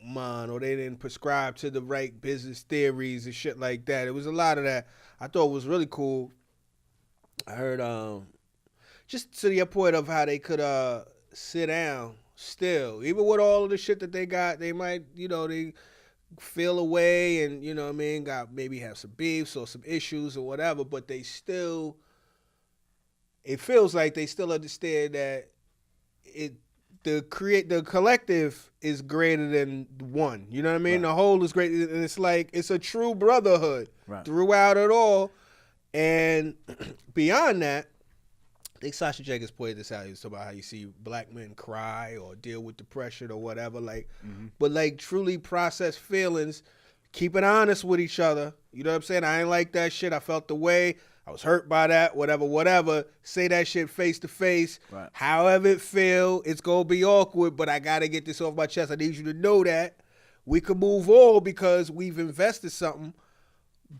mind, or they didn't prescribe to the right business theories and shit like that. It was a lot of that. I thought was really cool. I heard just to the point of how they could sit down still, even with all of the shit that they got. They might, you know, they feel away and, you know what I mean, maybe have some beefs or some issues or whatever, but they still, it feels like they still understand that the collective is greater than one. You know what I mean? The whole is great, and it's like it's a true brotherhood throughout it all. And beyond that, I think Sasha Jenkins pointed this out. He was talking about how you see black men cry or deal with depression or whatever, like, but like truly process feelings, keep it honest with each other. You know what I'm saying? I ain't like that shit. I felt the way. I was hurt by that. Whatever. Say that shit face to face. However it feel, it's gonna be awkward, but I gotta get this off my chest. I need you to know that we can move on because we've invested something,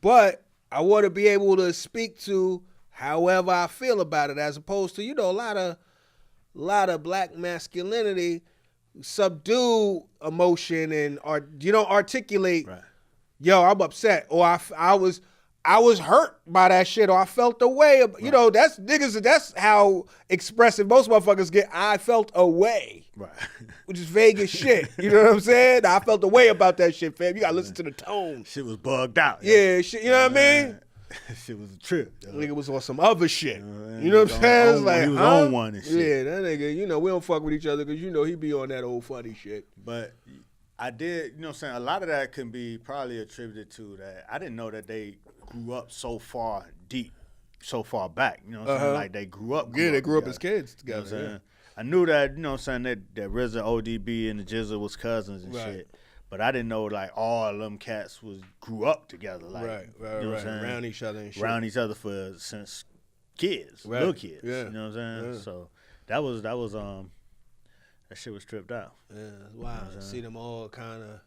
but I want to be able to speak to however I feel about it, as opposed to, you know, a lot of black masculinity subdue emotion and articulate. Yo, I'm upset, or I was hurt by that shit, or I felt the way. You know, that's niggas. That's how expressive most motherfuckers get. I felt a way, which is vague as shit. You know what I'm saying? I felt a way about that shit, fam. You gotta listen to the tone. Shit was bugged out. Yeah, shit. You know what I mean? Shit was a trip. Nigga was on some other shit. You know what I'm saying? It's like, he was on one and shit. Yeah, that nigga, you know, we don't fuck with each other because, you know, he be on that old funny shit. But I did, you know what I'm saying, a lot of that can be probably attributed to that. I didn't know that they grew up so far deep, so far back. You know what I'm saying? Like, they grew up. They grew up as kids together. You know what I'm saying? I knew that, you know what I'm saying, that RZA, ODB, and the Jizza was cousins and shit. But I didn't know, like, all of them cats grew up together. Like, you know what I'm saying? Around each other and shit. Around each other since kids, little kids. Yeah. You know what I'm saying? So that was that shit was tripped out. Yeah, it's wild. You know see them all kind of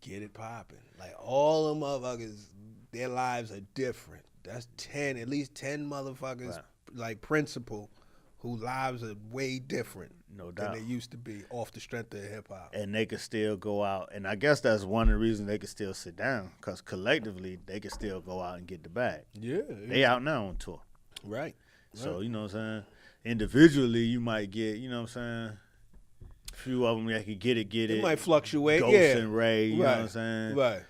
get it popping. Like, all them motherfuckers, their lives are different. That's at least 10 motherfuckers, like principal, whose lives are way different. No doubt. Than they used to be off the strength of hip hop. And they could still go out. And I guess that's one of the reasons they could still sit down, because collectively they could still go out and get the bag. Yeah. They out now on tour. Right. So, you know what I'm saying? Individually, you might get, you know what I'm saying? A few of them that could get it. It might fluctuate. Ghost and Ray, you know what I'm saying? Right.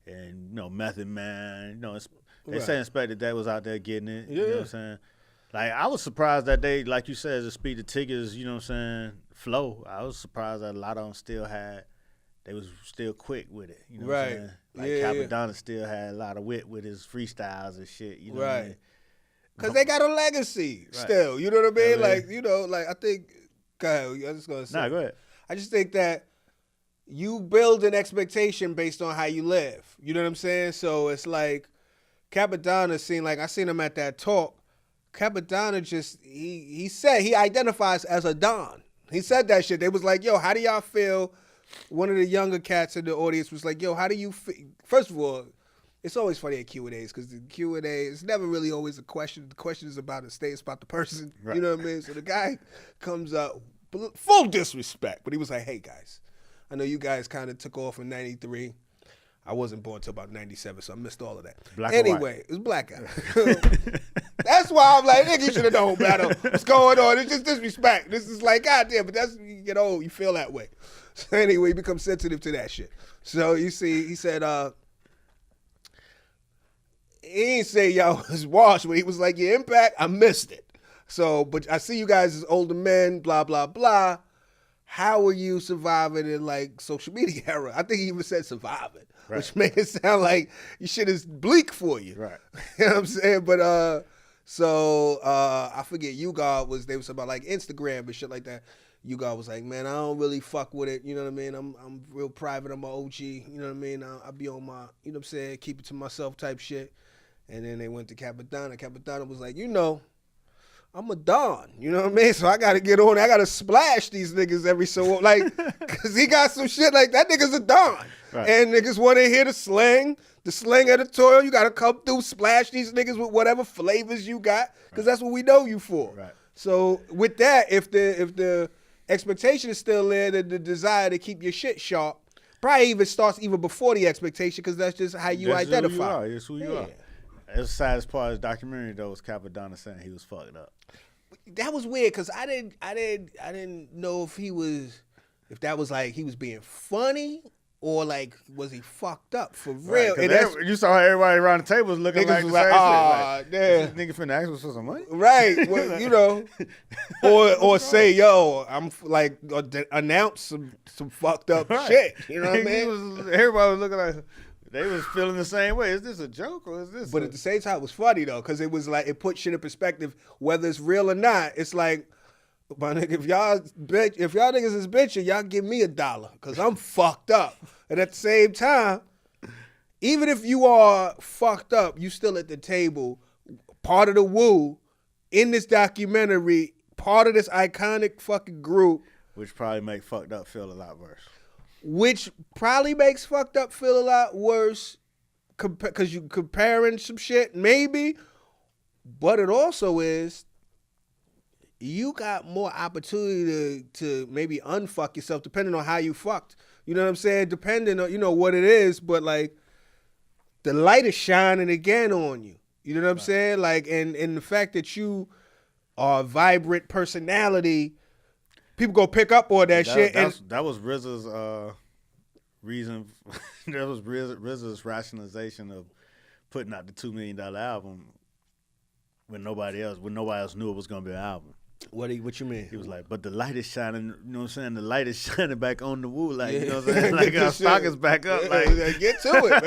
And, you know, Method Man. You know, they say Inspector That was out there getting it. Yeah. You know what I'm saying? Like, I was surprised that they, like you said, the Speed the Tickets, you know what I'm saying, flow. I was surprised that a lot of them they was still quick with it. You know what I'm saying? Like, Capadonna still had a lot of wit with his freestyles and shit. You know what I mean? Because they got a legacy still. You know what I mean? Yeah, Like, you know, like I think, go ahead, I was just going to say. Nah, go ahead. I just think that you build an expectation based on how you live. You know what I'm saying? So it's like Capadonna seemed like, I seen him at that talk. Capadonna just, he said he identifies as a Don. He said that shit. They was like, yo, how do y'all feel? One of the younger cats in the audience was like, yo, how do you feel? First of all, it's always funny at Q&As because the Q&A is never really always a question. The question is about the state, it's about the person. Right. You know what I mean? So the guy comes up, full disrespect, but he was like, hey, guys, I know you guys kind of took off in 93. I wasn't born until about 97, so I missed all of that. Anyway, it was black guy. That's why I'm like, nigga, you should have known better. What's going on? It's just disrespect. This is like, goddamn, but that's, you get old, you feel that way. So anyway, you become sensitive to that shit. So you see, he said, he didn't say y'all was washed, but he was like, your impact, I missed it. So, but I see you guys as older men, blah, blah, blah. How are you surviving in like social media era? I think he even said surviving, which made it sound like your shit is bleak for you. Right. You know what I'm saying? But I forget, YouGod was, they was about like Instagram and shit like that. YouGod was like, man, I don't really fuck with it. You know what I mean? I'm real private. I'm an OG. You know what I mean? I'll be on my, you know what I'm saying, keep it to myself type shit. And then they went to Capadonna. Capadonna was like, you know, I'm a Don, you know what I mean? So I got to get on. I got to splash these niggas every so often. Like, because he got some shit like that nigga's a Don. Right. And niggas want to hear the slang editorial. You got to come through, splash these niggas with whatever flavors you got, because that's what we know you for. Right. So with that, if the expectation is still there, the desire to keep your shit sharp, probably even starts even before the expectation, because that's just how you identify. That's who you are. The saddest part of the documentary though was Capadonna saying he was fucked up. That was weird because I didn't know if that was like he was being funny or like was he fucked up for real. Right, you saw everybody around the table was looking like the same shit. Like, this nigga finna ask us for some money, right? Well, you know, or say, yo, I'm like announce some fucked up shit. You know what I mean? Everybody was looking like. They was feeling the same way. Is this a joke or is this? But at the same time, it was funny though, because it was like it put shit in perspective. Whether it's real or not, it's like, my nigga, if y'all niggas is bitching, y'all give me $1 because I'm fucked up. And at the same time, even if you are fucked up, you still at the table, part of the woo in this documentary, part of this iconic fucking group, which probably make fucked up feel a lot worse. Which probably makes fucked up feel a lot worse because you comparing some shit, maybe. But it also is, you got more opportunity to maybe unfuck yourself depending on how you fucked. You know what I'm saying? Depending on, you know, what it is. But, like, the light is shining again on you. You know what I'm saying? Like, and the fact that you are a vibrant personality, people go pick up on that shit. That was RZA's reason. That was RZA's rationalization of putting out the $2 million album when nobody else knew it was gonna be an album. What you mean? He was like, but the light is shining. You know what I'm saying? The light is shining back on the woo. Like, you know what I'm saying? Like our stock is back up. Like, get to it,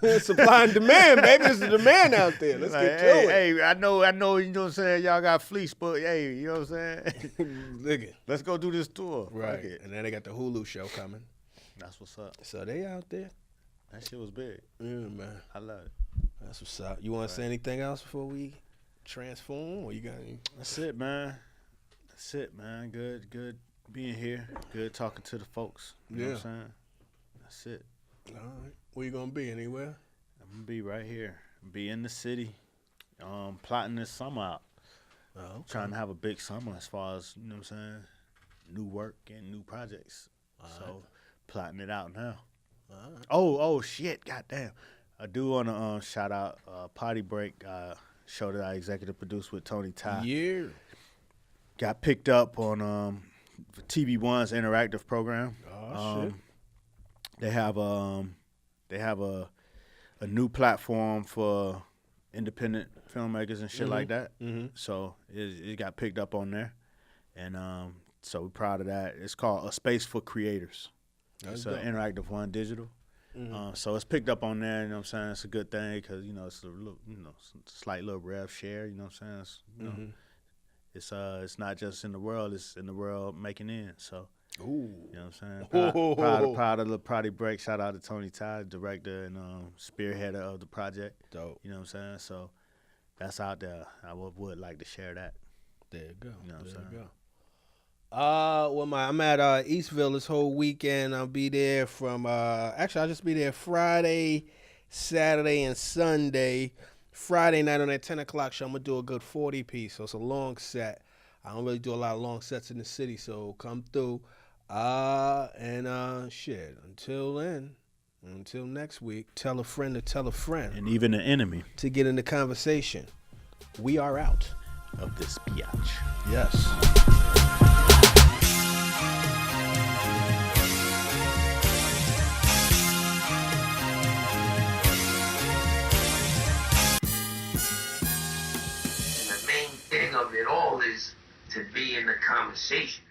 baby. Supply and demand, baby. There's a demand out there. Let's get to it. Hey, I know. You know what I'm saying? Y'all got fleece, but hey, you know what I'm saying? Look it. Let's go do this tour. Right. And then they got the Hulu show coming. That's what's up. So they out there. That shit was big. Yeah, man. I love it. That's what's up. You want to say anything else before we transform, or you got any? That's it, man. Good being here. Good talking to the folks. You know what I'm saying? That's it. All right. Where you gonna be? Anywhere? I'm gonna be right here. Be in the city. Plotting this summer out. Oh, okay. Trying to have a big summer as far as, you know what I'm saying, new work and new projects. Plotting it out now. All right. Oh shit, goddamn. I do want to shout out Potty Break, show that I executive produced with Tony Ty. Yeah. Got picked up on TV1's interactive program. Oh shit. They have a new platform for independent filmmakers and shit like that. Mm-hmm. So it got picked up on there, and so we're proud of that. It's called A Space for Creators. It's an interactive one, digital, So it's picked up on there. You know what I'm saying? It's a good thing because it's a little, slight little rev share. You know what I'm saying? It's not just in the world; it's in the world making in. So, Ooh. you know what I'm saying? Proud of the Project Break. Shout out to Tony Ty, director and spearheader of the project. Dope. You know what I'm saying? So that's out there. I would like to share that. There you go. You know what I'm saying? There you go. Well, I'm at Eastville this whole weekend. I'll be there from actually I'll just be there Friday, Saturday, and Sunday. Friday night on that 10 o'clock show, I'm gonna do a good 40 piece. So it's a long set. I don't really do a lot of long sets in the city, so come through. Shit. Until then, until next week, tell a friend to tell a friend, And even an enemy to get in the conversation. We are out of this biatch. Yes. Of it all is to be in the conversation.